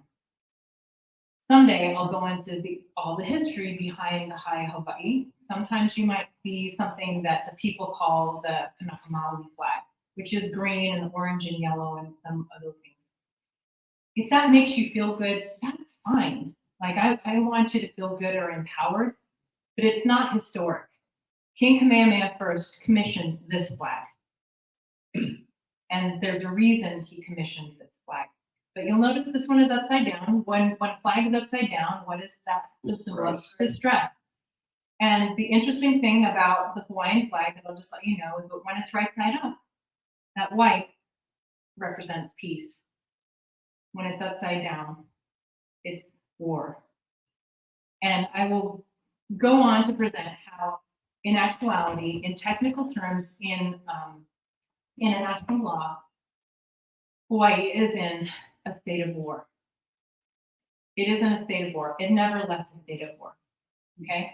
Someday I'll go into all the history behind the Hai Hawaii. Sometimes you might see something that the people call the Kanaka flag, which is green and orange and yellow and some of those things. If that makes you feel good, that's fine. Like I want you to feel good or empowered, but it's not historic. King Kamehameha first commissioned this flag. And there's a reason he commissioned this flag. But you'll notice this one is upside down. When a flag is upside down, what is that? Distress. And the interesting thing about the Hawaiian flag, that I'll just let you know, is that when it's right side up, that white represents peace. When it's upside down, it's war. And I will go on to present how, in actuality, in technical terms, in international law, Hawaii is in a state of war. It is in a state of war. It never left a state of war. Okay?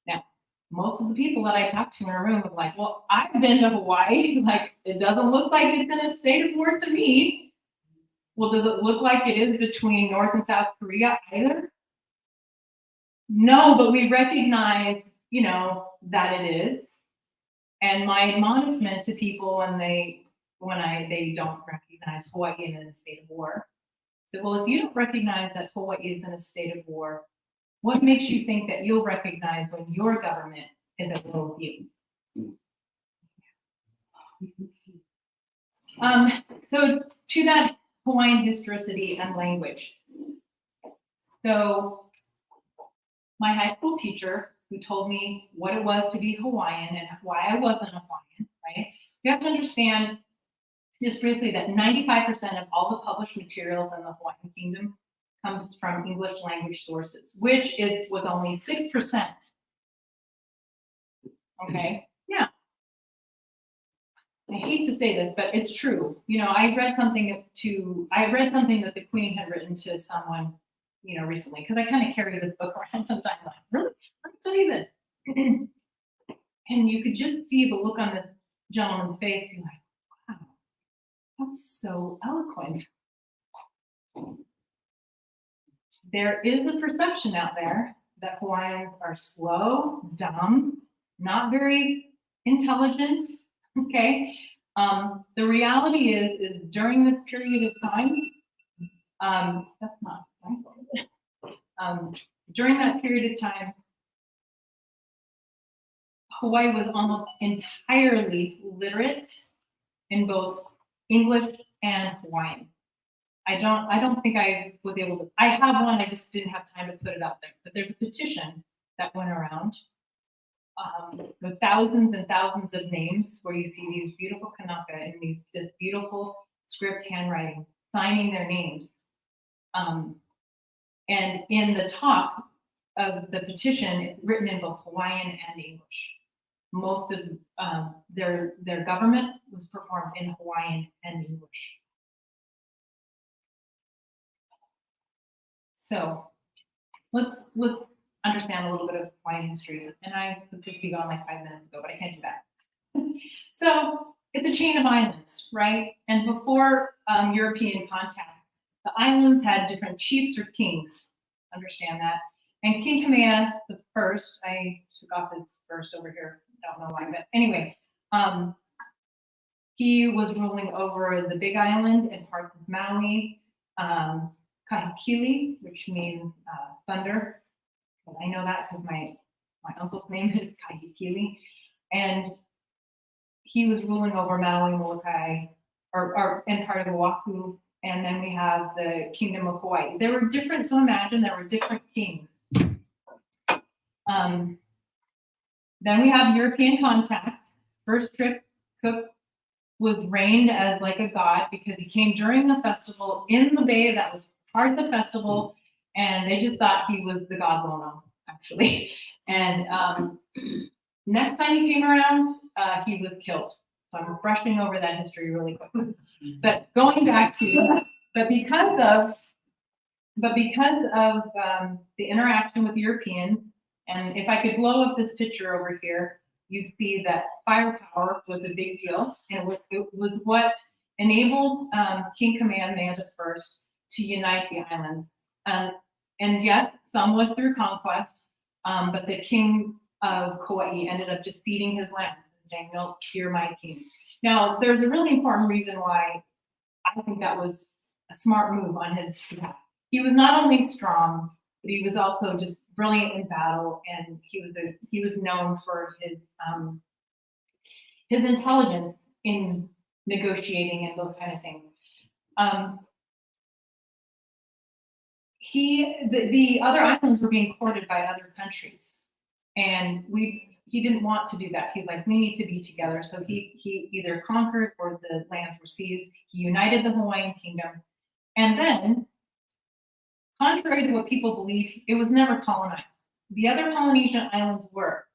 Now, most of the people that I talk to in a room are like, "Well, I've been to Hawaii. Like, it doesn't look like it's in a state of war to me." Well, does it look like it is between North and South Korea either? No, but we recognize, you know, that it is. And my admonishment to people when they don't recognize Hawaii in a state of war, so, well, if you don't recognize that Hawaii is in a state of war, what makes you think that you'll recognize when your government is at war with you? So to that Hawaiian historicity and language. So my high school teacher, who told me what it was to be Hawaiian and why I wasn't a Hawaiian, right? You have to understand just briefly that 95% of all the published materials in the Hawaiian Kingdom comes from English language sources, which was only 6%. Okay, yeah. I hate to say this, but it's true. You know, I read something that the Queen had written to someone, you know, recently, because I kind of carry this book around sometimes. Like, really? Let me tell you this. And you could just see the look on this gentleman's face, be like, wow, that was so eloquent. There is a perception out there that Hawaiians are slow, dumb, not very intelligent. Okay. The reality is during this period of time, that's not right. During that period of time, Hawaii was almost entirely literate in both English and Hawaiian. I don't think I was able to, I have one, I just didn't have time to put it up there, but there's a petition that went around with thousands and thousands of names where you see these beautiful kanaka and this beautiful script handwriting, signing their names. And in the top of the petition, it's written in both Hawaiian and English. Most of their government was performed in Hawaiian and English. So let's understand a little bit of Hawaiian history. And I was supposed to be gone like 5 minutes ago, but I can't do that. So it's a chain of islands, right? And before European contact, the islands had different chiefs or kings. Understand that. And King Kamehameha the First, I took off his first over here. Don't know why, but anyway, he was ruling over the Big Island and parts of Maui, Kahikili, which means thunder. I know that because my uncle's name is Kahikili, and he was ruling over Maui, Molokai, and part of Oahu, and then we have the Kingdom of Hawaii. There were different, so imagine there were different kings. Then we have European contact. First trip, Cook was reigned as like a god because he came during the festival in the bay that was part of the festival, and they just thought he was the god Lono, actually. And next time he came around, he was killed. So I'm brushing over that history really quickly. But going back to, but because of the interaction with Europeans, and if I could blow up this picture over here, you'd see that firepower was a big deal, and it was what enabled King Kamehameha I to unite the islands. And yes, some was through conquest, but the king of Kauai ended up just ceding his lands and saying, "No, you're my king." Now, there's a really important reason why I think that was a smart move on his behalf. He was not only strong, but he was also just brilliant in battle, and he was known for his intelligence in negotiating and those kind of things. The other islands were being courted by other countries, and he didn't want to do that. He's like, we need to be together. So he either conquered or the lands were seized. He united the Hawaiian kingdom, and then, contrary to what people believe, it was never colonized. The other Polynesian islands were.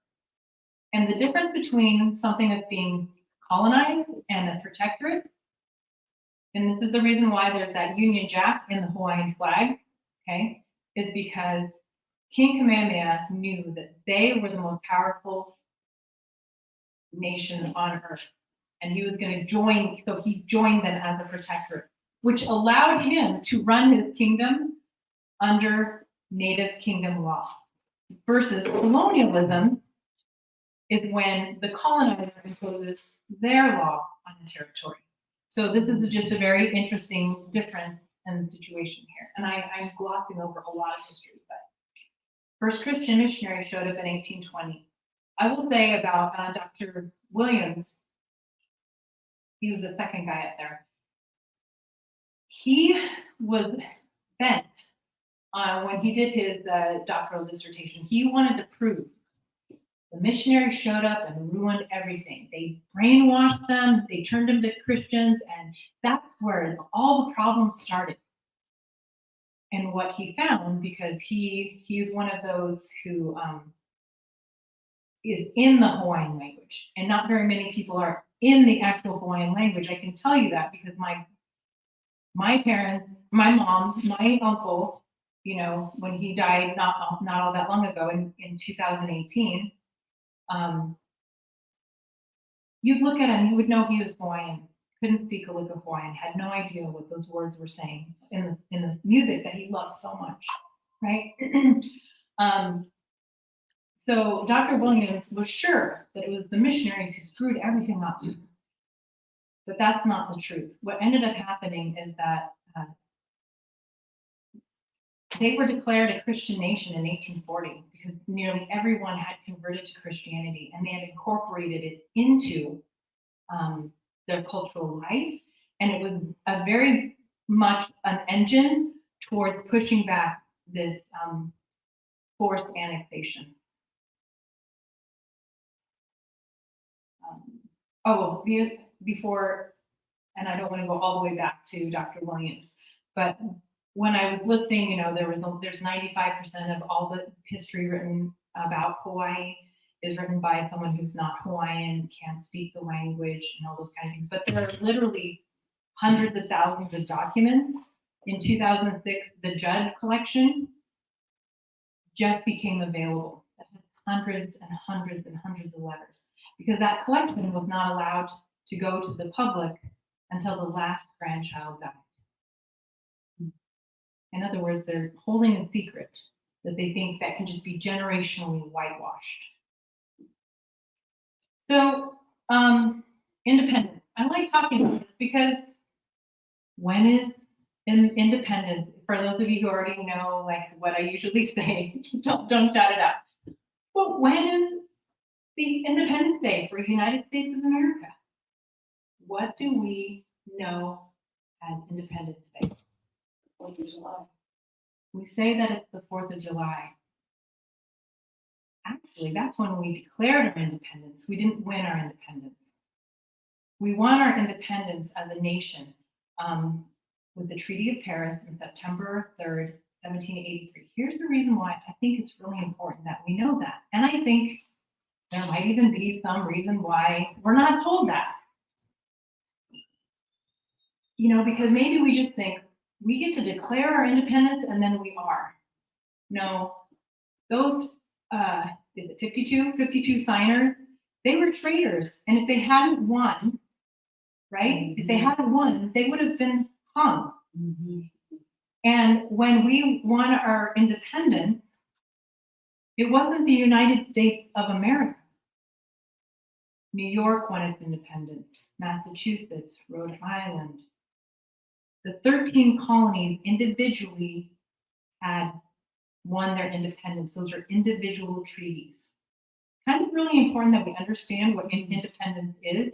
And the difference between something that's being colonized and a protectorate, and this is the reason why there's that Union Jack in the Hawaiian flag, okay, is because King Kamehameha knew that they were the most powerful nation on earth. And he was going to join, so he joined them as a protectorate, which allowed him to run his kingdom under native kingdom law. Versus colonialism is when the colonizer imposes their law on the territory. So this is just a very interesting difference in the situation here. And I'm glossing over a lot of history, but first Christian missionary showed up in 1820. I will say about Dr. Williams, he was the second guy up there. He was bent when he did his doctoral dissertation, he wanted to prove the missionaries showed up and ruined everything. They brainwashed them, they turned them to Christians, and that's where all the problems started. And what he found, because he's one of those who is in the Hawaiian language, and not very many people are in the actual Hawaiian language. I can tell you that because my parents, my mom, my uncle, you know, when he died not all that long ago in 2018, you'd look at him, you would know he was Hawaiian, couldn't speak a lick of Hawaiian, had no idea what those words were saying in this music that he loved so much, right? So Dr. Williams was sure that it was the missionaries who screwed everything up. But that's not the truth. What ended up happening is that they were declared a Christian nation in 1840 because nearly everyone had converted to Christianity and they had incorporated it into their cultural life. And it was a very much an engine towards pushing back this forced annexation. Before, and I don't want to go all the way back to Dr. Williams, but when I was listing, you know, there's 95% of all the history written about Hawaii is written by someone who's not Hawaiian, can't speak the language, and all those kind of things. But there are literally hundreds of thousands of documents. In 2006, the Judd collection just became available. That has hundreds and hundreds and hundreds of letters, because that collection was not allowed to go to the public until the last grandchild died. In other words, they're holding a secret that they think that can just be generationally whitewashed. So, independence. I like talking about this because when is independence? For those of you who already know, like what I usually say, don't shout it out. But when is the Independence Day for the United States of America? What do we know as Independence Day? 4th of July. We say that it's the 4th of July. Actually, that's when we declared our independence. We didn't win our independence. We won our independence as a nation with the Treaty of Paris on September 3rd, 1783. Here's the reason why I think it's really important that we know that. And I think there might even be some reason why we're not told that. You know, because maybe we just think we get to declare our independence and then we are. No, those, is it 52 signers, they were traitors. And if they hadn't won, right? Mm-hmm. If they hadn't won, they would have been hung. Mm-hmm. And when we won our independence, it wasn't the United States of America. New York won its independence, Massachusetts, Rhode Island. The 13 colonies individually had won their independence. Those are individual treaties. Kind of really important that we understand what independence is,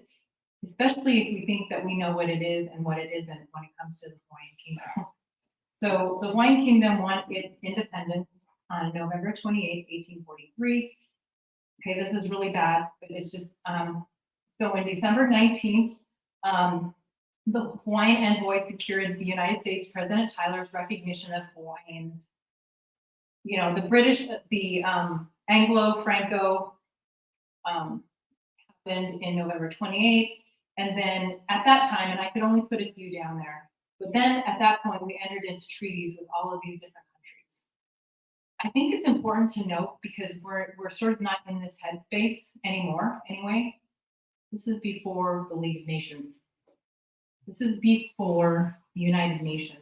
especially if we think that we know what it is and what it isn't when it comes to the Hawaiian Kingdom. So the Hawaiian Kingdom won its independence on November 28, 1843. Okay, this is really bad, but it's just, so in December 19th, the Hawaiian envoy secured the United States President Tyler's recognition of Hawaiian, you know, the British, the Anglo-Franco happened in November 28th. And then at that time, and I could only put a few down there, but then at that point, we entered into treaties with all of these different countries. I think it's important to note because we're sort of not in this headspace anymore anyway. This is before the League of Nations. This is before the United Nations.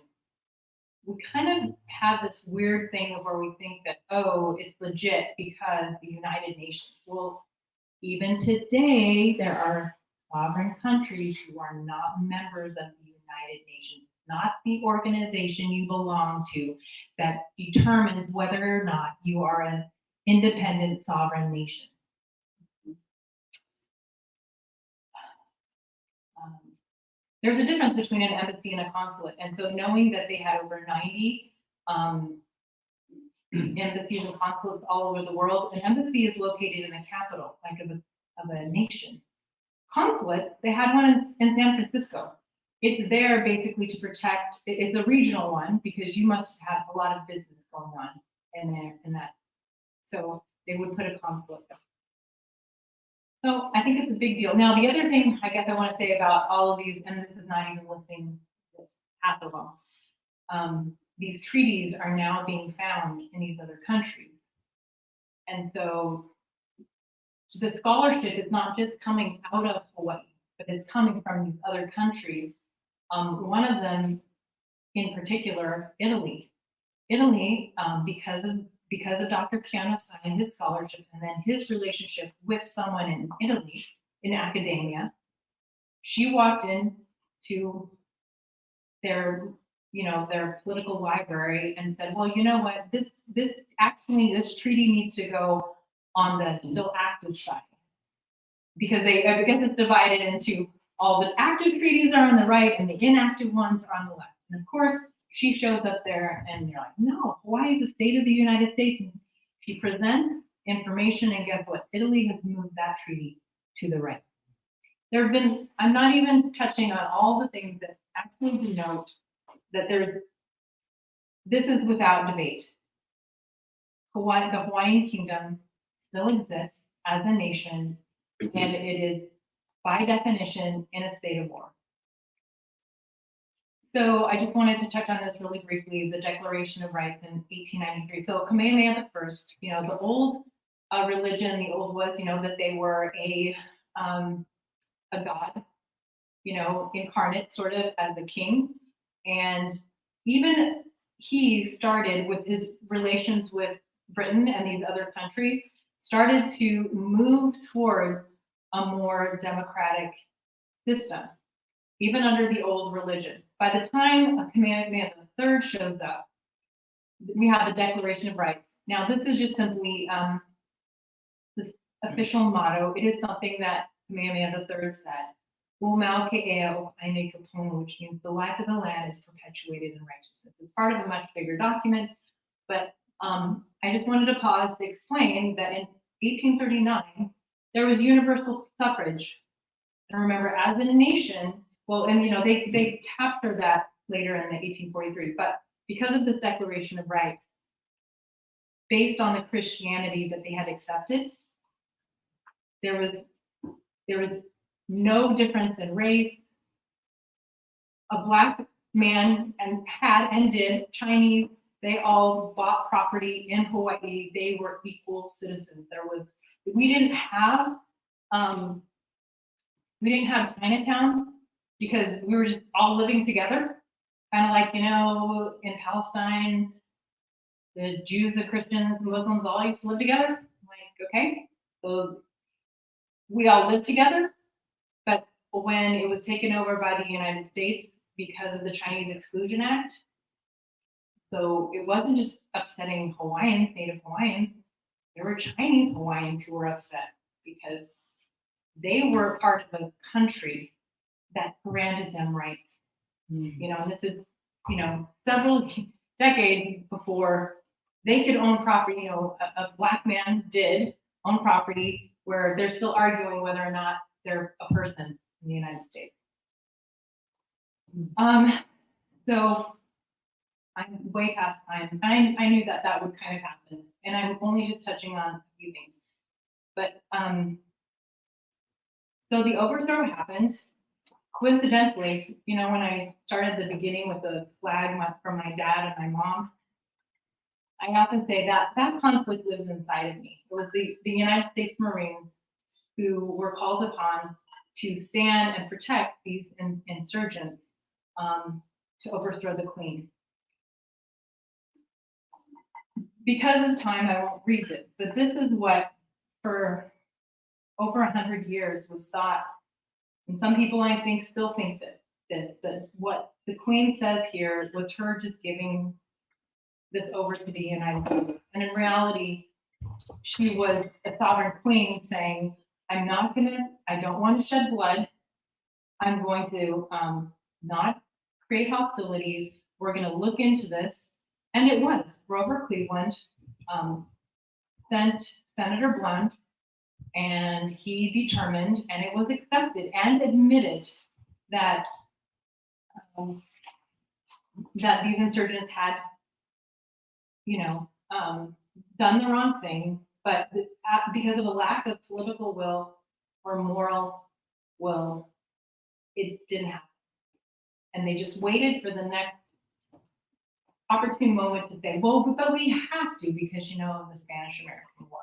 We kind of have this weird thing of where we think that, oh, it's legit because the United Nations. Well, even today, there are sovereign countries who are not members of the United Nations, not the organization you belong to, that determines whether or not you are an independent sovereign nation. There's a difference between an embassy and a consulate. And so knowing that they had over 90 embassies and consulates all over the world. An embassy is located in a capital, like of a nation. Consulates, they had one in San Francisco. It's there basically to protect, it's a regional one because you must have a lot of business going on in there, in that. So they would put a consulate there. So I think it's a big deal. Now, the other thing I guess I want to say about all of these, and this is not even listing this, half of them, these treaties are now being found in these other countries. And so the scholarship is not just coming out of Hawaii, but it's coming from these other countries. One of them in particular, Italy. Italy, because of Dr. Keanu signing his scholarship and then his relationship with someone in Italy, in academia, she walked into their political library and said, well, you know what, this treaty needs to go on the still active side. Because I guess it's divided into all the active treaties are on the right and the inactive ones are on the left. And of course, she shows up there and you're like, no, Hawaii is the state of the United States. And she presents information and guess what? Italy has moved that treaty to the right. There have been, I'm not even touching on all the things that actually denote that this is without debate. Hawaii, the Hawaiian kingdom still exists as a nation and it is by definition in a state of war. So I just wanted to touch on this really briefly, the Declaration of Rights in 1893. So Kamehameha I, the old religion, the old was, that they were a god, incarnate sort of as a king. And even he started with his relations with Britain and these other countries, started to move towards a more democratic system, even under the old religion. By the time Kamehameha III shows up, we have the Declaration of Rights. Now, this is just simply this official motto. It is something that Kamehameha III said, which means the life of the land is perpetuated in righteousness. It's part of a much bigger document, but I just wanted to pause to explain that in 1839, there was universal suffrage. And remember, as a nation, well, and they captured that later in the 1843, but because of this Declaration of Rights, based on the Christianity that they had accepted, there was no difference in race. A Black man and did, Chinese, they all bought property in Hawaii. They were equal citizens. We didn't have Chinatowns because we were just all living together. Kind of like, in Palestine, the Jews, the Christians, the Muslims all used to live together. Like, okay, so we all lived together. But when it was taken over by the United States because of the Chinese Exclusion Act, so it wasn't just upsetting Hawaiians, Native Hawaiians, there were Chinese Hawaiians who were upset because they were part of a country that granted them rights. And this is, several decades before they could own property. A Black man did own property where they're still arguing whether or not they're a person in the United States. So I'm way past time. I knew that would kind of happen, and I'm only just touching on a few things. But so the overthrow happened. Coincidentally, when I started the beginning with the flag from my dad and my mom, I often say that conflict lives inside of me. It was the United States Marines who were called upon to stand and protect these insurgents to overthrow the Queen. Because of time, I won't read this, but this is what for over 100 years was thought, and some people I think still think that what the Queen says here was her just giving this over to the United States. And in reality, she was a sovereign queen saying, I don't want to shed blood. I'm going to not create hostilities. We're going to look into this. And it was. Grover Cleveland sent Senator Blunt, and he determined, and it was accepted and admitted that that these insurgents had, done the wrong thing, but because of a lack of political will or moral will, it didn't happen. And they just waited for the next opportune moment to say, well, but we have to because, of the Spanish-American War.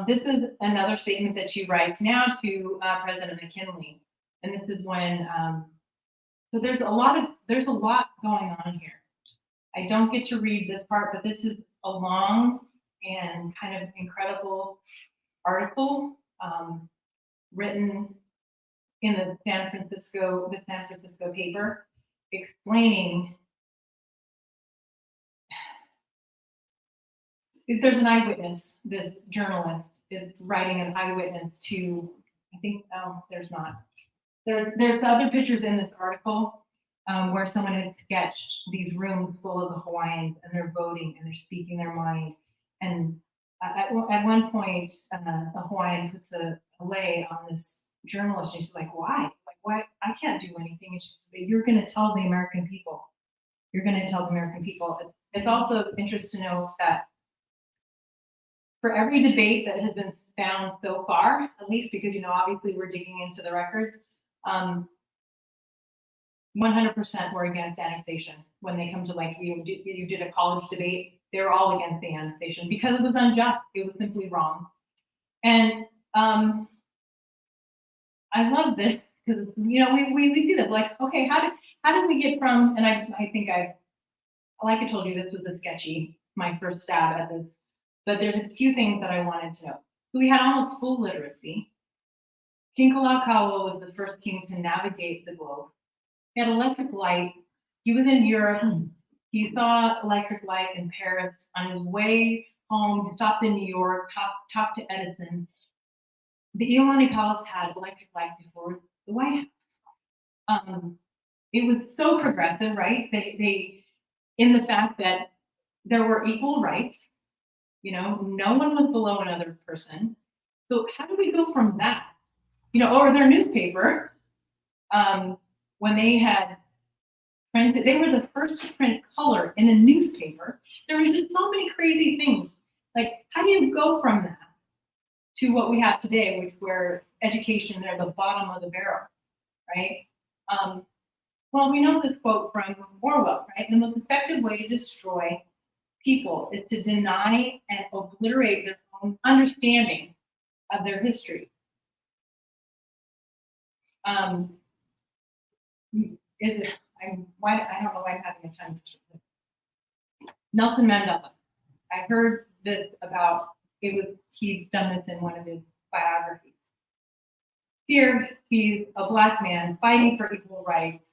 This is another statement that she writes now to President McKinley. And this is when, so there's a lot going on here. I don't get to read this part, but this is a long and kind of incredible article written in the San Francisco paper, explaining there's an eyewitness. This journalist is writing an eyewitness to, I think, there's not. There's other pictures in this article where someone had sketched these rooms full of the Hawaiians, and they're voting and they're speaking their mind. And at one point, a Hawaiian puts a lay on this journalist, and she's like, "Why? Like, why? I can't do anything." And she's like, "You're going to tell the American people. You're going to tell the American people." It's also interesting to know that for every debate that has been found so far, at least because obviously we're digging into the records, 100% were against annexation. When they come to you did a college debate, they were all against the annexation because it was unjust. It was simply wrong. And I love this because we see this like, okay, how did we get from? And I think like I told you, this was my first stab at this. But there's a few things that I wanted to know. So we had almost full literacy. King Kalakaua was the first king to navigate the globe. He had electric light. He was in Europe. He saw electric light in Paris. On his way home, he stopped in New York, talked to Edison. The Iolani Palace had electric light before the White House. It was so progressive, right? They in the fact that there were equal rights. No one was below another person. So how do we go from that? Or their newspaper, when they had printed, they were the first to print color in a newspaper. There were just so many crazy things. Like, how do you go from that to what we have today, where education, they're the bottom of the barrel, right? Well, we know this quote from Orwell, right? The most effective way to destroy people is to deny and obliterate their own understanding of their history. I don't know why I'm having a time. Nelson Mandela. I heard this about, he'd done this in one of his biographies. Here, he's a Black man fighting for equal rights,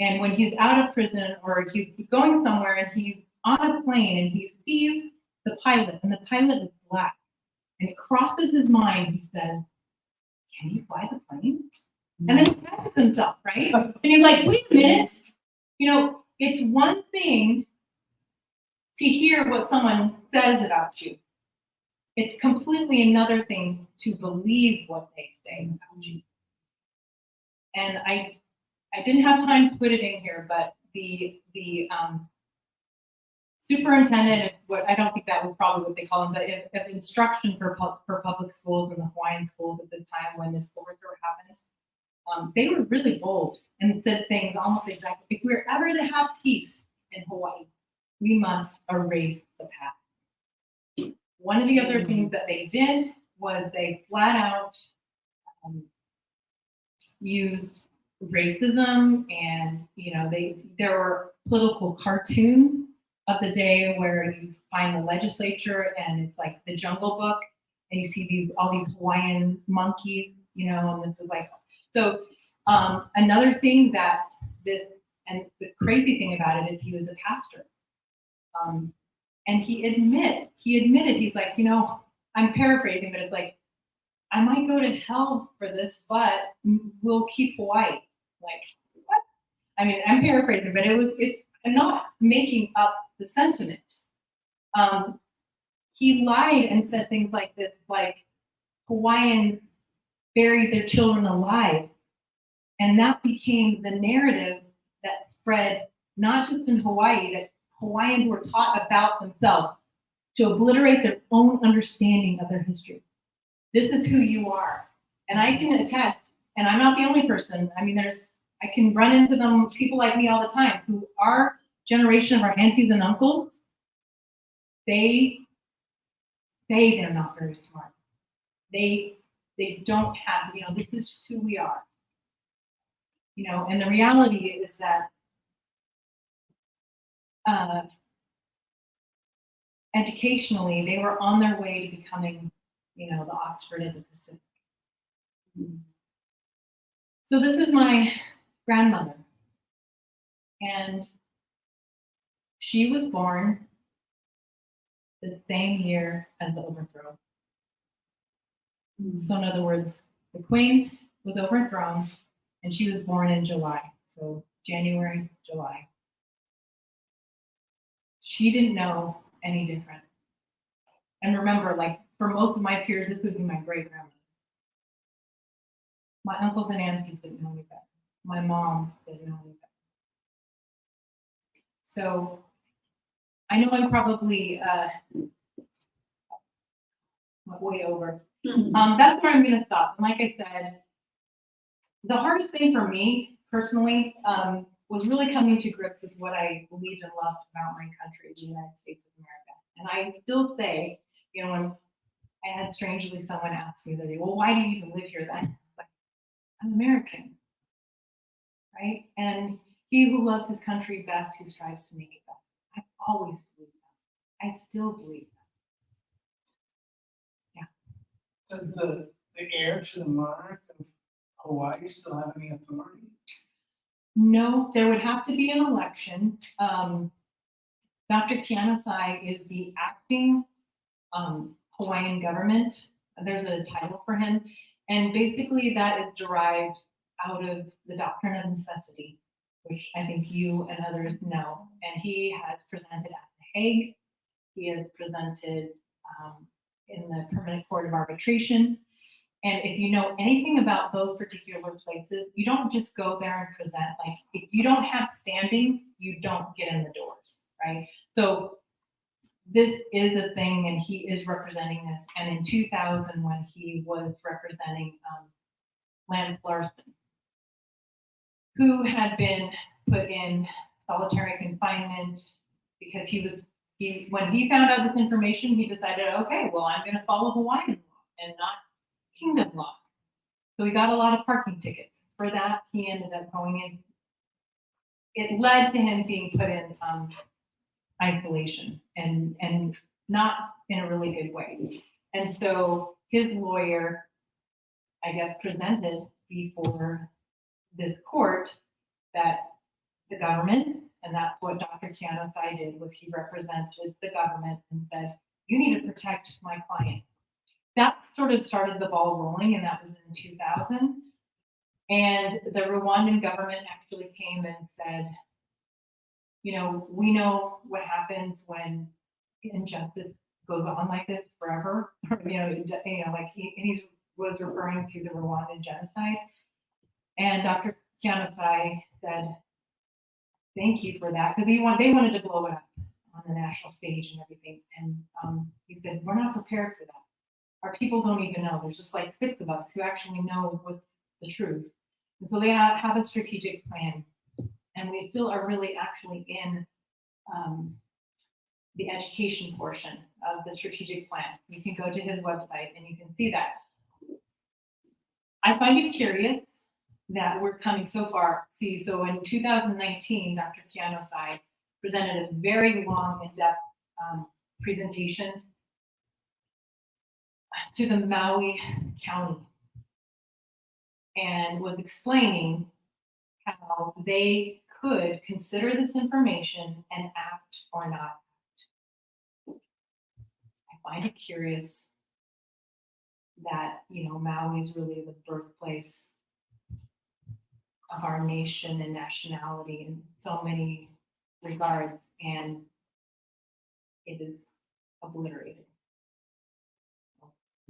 and when he's out of prison or he's going somewhere and he's on a plane and he sees the pilot and the pilot is Black, and it crosses his mind, he says, "Can you fly the plane?" And then he catches himself, right? And he's like, "Wait a minute, it's one thing to hear what someone says about you. It's completely another thing to believe what they say about you." And I didn't have time to put it in here, but the superintendent, I don't think that was probably what they call him, but of instruction for public schools in the Hawaiian schools at this time when this overthrow happened, they were really bold and said things almost exactly, if we're ever to have peace in Hawaii, we must erase the past. One of the other things that they did was they flat out used racism, and there were political cartoons of the day where you find the legislature and it's like the Jungle Book, and you see all these Hawaiian monkeys, and this is like, so another thing that and the crazy thing about it is he was a pastor, and he admitted, he's like, I'm paraphrasing, but it's like, I might go to hell for this, but we'll keep Hawaii. Like, what? I mean, I'm paraphrasing, but I'm not making up the sentiment. He lied and said things like this, like Hawaiians buried their children alive. And that became the narrative that spread not just in Hawaii, that Hawaiians were taught about themselves to obliterate their own understanding of their history. This is who you are. And I can attest, and I'm not the only person. I mean, I can run into them, people like me all the time, who our generation of our aunties and uncles, they say they're not very smart. They don't have, this is just who we are. And the reality is that educationally, they were on their way to becoming, the Oxford of the Pacific. So this is my grandmother. And she was born the same year as the overthrow. So in other words, the queen was overthrown and she was born in July. So January, July. She didn't know any different. And remember, like for most of my peers, this would be my great grandmother. My uncles and aunties didn't know any better. My mom didn't know any better. So I know I'm probably way over. That's where I'm going to stop. And like I said, the hardest thing for me personally was really coming to grips with what I believed and loved about my country, the United States of America. And I still say, when I had strangely someone ask me the other day, well, why do you even live here then? It's like, I'm American, right? And he who loves his country best, who strives to make it best. I've always believed that. I still believe that. Yeah. Does the heir to the monarch of Hawaii still have any authority? No, there would have to be an election. Dr. Kianosai is the acting Hawaiian government. There's a title for him. And basically that is derived out of the doctrine of necessity, which I think you and others know. And he has presented at The Hague. He has presented in the Permanent Court of Arbitration. And if you know anything about those particular places, you don't just go there and present. Like if you don't have standing, you don't get in the doors, right? So this is a thing, and he is representing this. And in 2000, when he was representing Lance Larson, who had been put in solitary confinement because when he found out this information, he decided, okay, well, I'm going to follow Hawaiian law and not kingdom law. So he got a lot of parking tickets. For that, he ended up going in. It led to him being put in isolation and not in a really good way. And so his lawyer, I guess, presented before this court that the government, and that's what Dr. Kianosai did, was he represented the government and said, you need to protect my client. That sort of started the ball rolling, and that was in 2000. And the Rwandan government actually came and said, we know what happens when injustice goes on like this forever. Like he was referring to the Rwandan genocide. And Dr. Kianosai said, thank you for that, because they wanted to blow it up on the national stage and everything. And he said, we're not prepared for that. Our people don't even know. There's just like 6 of us who actually know what's the truth. And so they have a strategic plan. And we still are really actually in the education portion of the strategic plan. You can go to his website and you can see that. I find it curious that we're coming so far. So in 2019, Dr. Kianosai presented a very long, in-depth presentation to the Maui County and was explaining how they could consider this information and act or not act. I find it curious that, Maui is really the birthplace of our nation and nationality, and so many regards, and it is obliterated.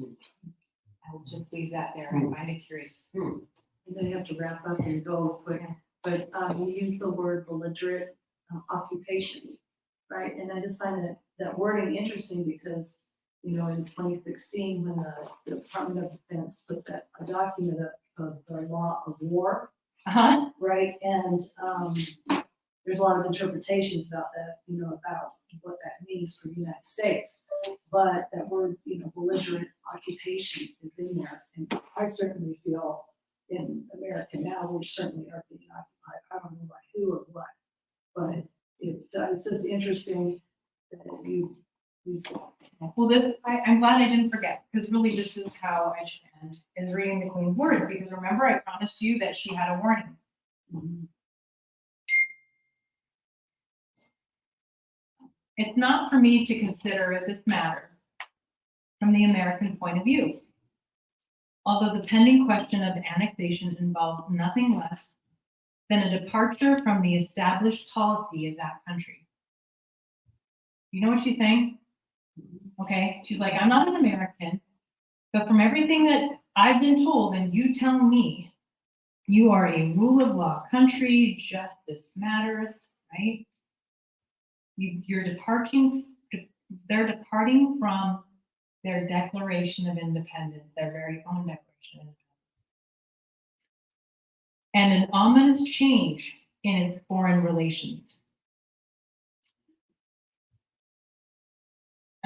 I'll just leave that there. I find it curious. They have to wrap up and go quick, but you use the word belligerent occupation, right? And I just find that wording interesting because, you know, in 2016, when the Department of Defense put a document of the law of war, Uh-huh. right? And there's a lot of interpretations about that, you know, about what that means for the United States. But that word, you know, belligerent occupation is in there. And I certainly feel in America now, we certainly are being occupied. I don't know by who or what, but it's just interesting that you use that. Well, I'm glad I didn't forget, because really this is how I should end, is reading the Queen's words, because remember I promised you that she had a warning. It's not for me to consider this matter from the American point of view, although the pending question of annexation involves nothing less than a departure from the established policy of that country. You know what she's saying? Okay, she's like, I'm not an American, but from everything that I've been told, and you tell me, you are a rule of law country, justice matters, right? They're departing from their Declaration of Independence, their very own Declaration of Independence. And an ominous change in its foreign relations.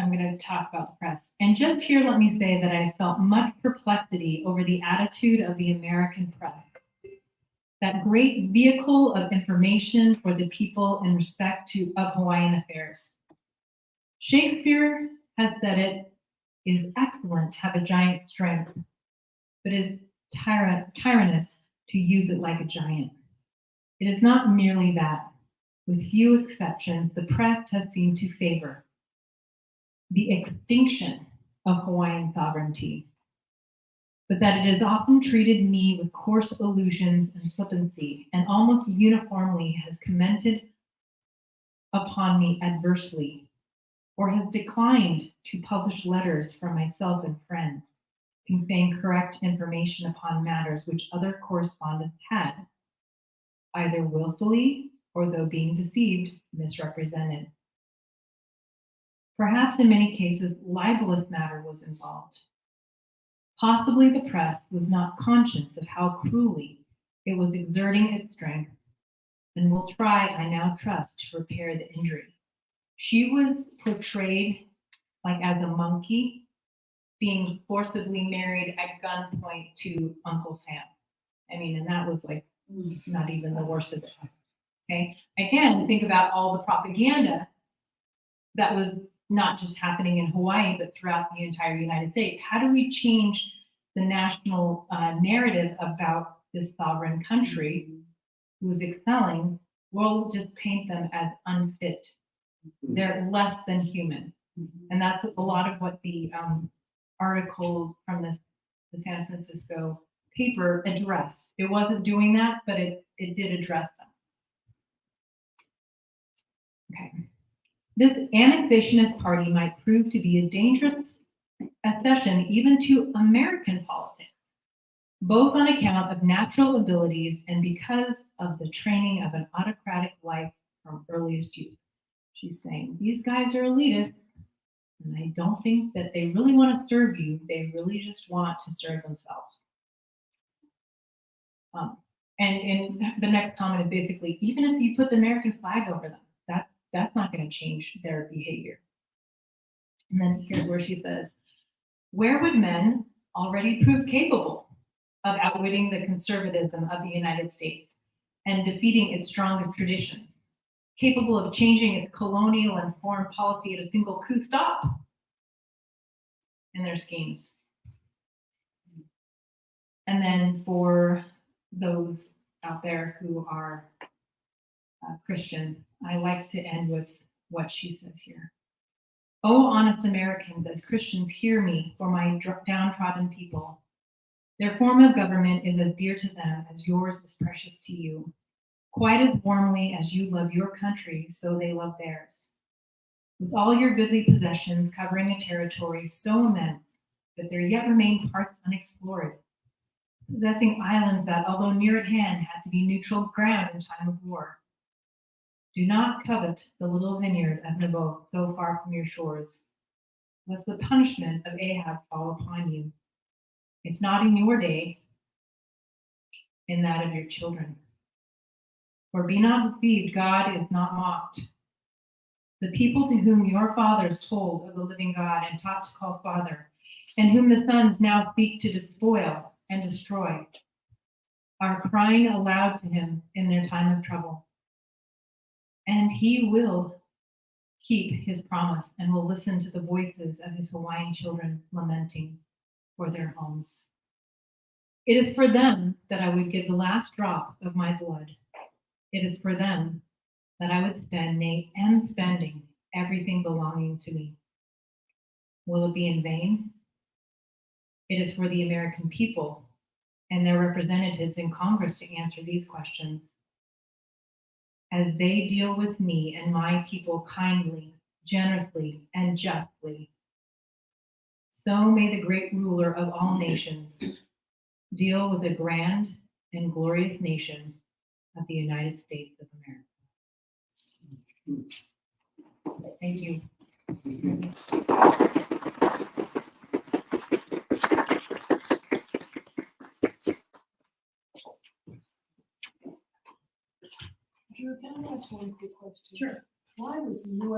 I'm going to talk about the press. And just here, let me say that I felt much perplexity over the attitude of the American press, that great vehicle of information for the people in respect of Hawaiian affairs. Shakespeare has said it is excellent to have a giant's strength, but is tyrannous to use it like a giant. It is not merely that. With few exceptions, the press has seemed to favor the extinction of Hawaiian sovereignty, but that it has often treated me with coarse allusions and flippancy, and almost uniformly has commented upon me adversely, or has declined to publish letters from myself and friends, conveying correct information upon matters which other correspondents had, either willfully or, though being deceived, misrepresented. Perhaps in many cases, libelous matter was involved. Possibly the press was not conscious of how cruelly it was exerting its strength, and will try, I now trust, to repair the injury. She was portrayed like as a monkey being forcibly married at gunpoint to Uncle Sam. I mean, and that was like not even the worst of it. Okay. Again, think about all the propaganda that was not just happening in Hawaii, but throughout the entire United States. How do we change the national narrative about this sovereign country who's excelling? We'll just paint them as unfit. They're less than human. And that's a lot of what the article from the San Francisco paper addressed. It wasn't doing that, but it did address them. Okay. This annexationist party might prove to be a dangerous accession even to American politics, both on account of natural abilities and because of the training of an autocratic life from earliest youth. She's saying, these guys are elitists, and I don't think that they really want to serve you. They really just want to serve themselves. And the next comment is basically, even if you put the American flag over them, that's not going to change their behavior. And then here's where she says, where would men already prove capable of outwitting the conservatism of the United States and defeating its strongest traditions, capable of changing its colonial and foreign policy at a single coup stop in their schemes? And then for those out there who are Christian, I like to end with what she says here. Oh, honest Americans, as Christians, hear me for my downtrodden people. Their form of government is as dear to them as yours is precious to you. quite as warmly as you love your country, so they love theirs. With all your goodly possessions covering a territory so immense that there yet remain parts unexplored, possessing islands that, although near at hand, had to be neutral ground in time of war. Do not covet the little vineyard of Naboth so far from your shores, lest the punishment of Ahab fall upon you, if not in your day, in that of your children. For be not deceived, God is not mocked. The people to whom your fathers told of the living God and taught to call Father, and whom the sons now seek to despoil and destroy, are crying aloud to him in their time of trouble. And he will keep his promise and will listen to the voices of his Hawaiian children lamenting for their homes. It is for them that I would give the last drop of my blood. It is for them that I would spend, nay, am spending everything belonging to me. Will it be in vain? It is for the American people and their representatives in Congress to answer these questions. As they deal with me and my people kindly, generously, and justly, so may the great ruler of all nations deal with the grand and glorious nation of the United States of America. Thank you. Drew, can I ask one quick question? Sure. Why was the U.S.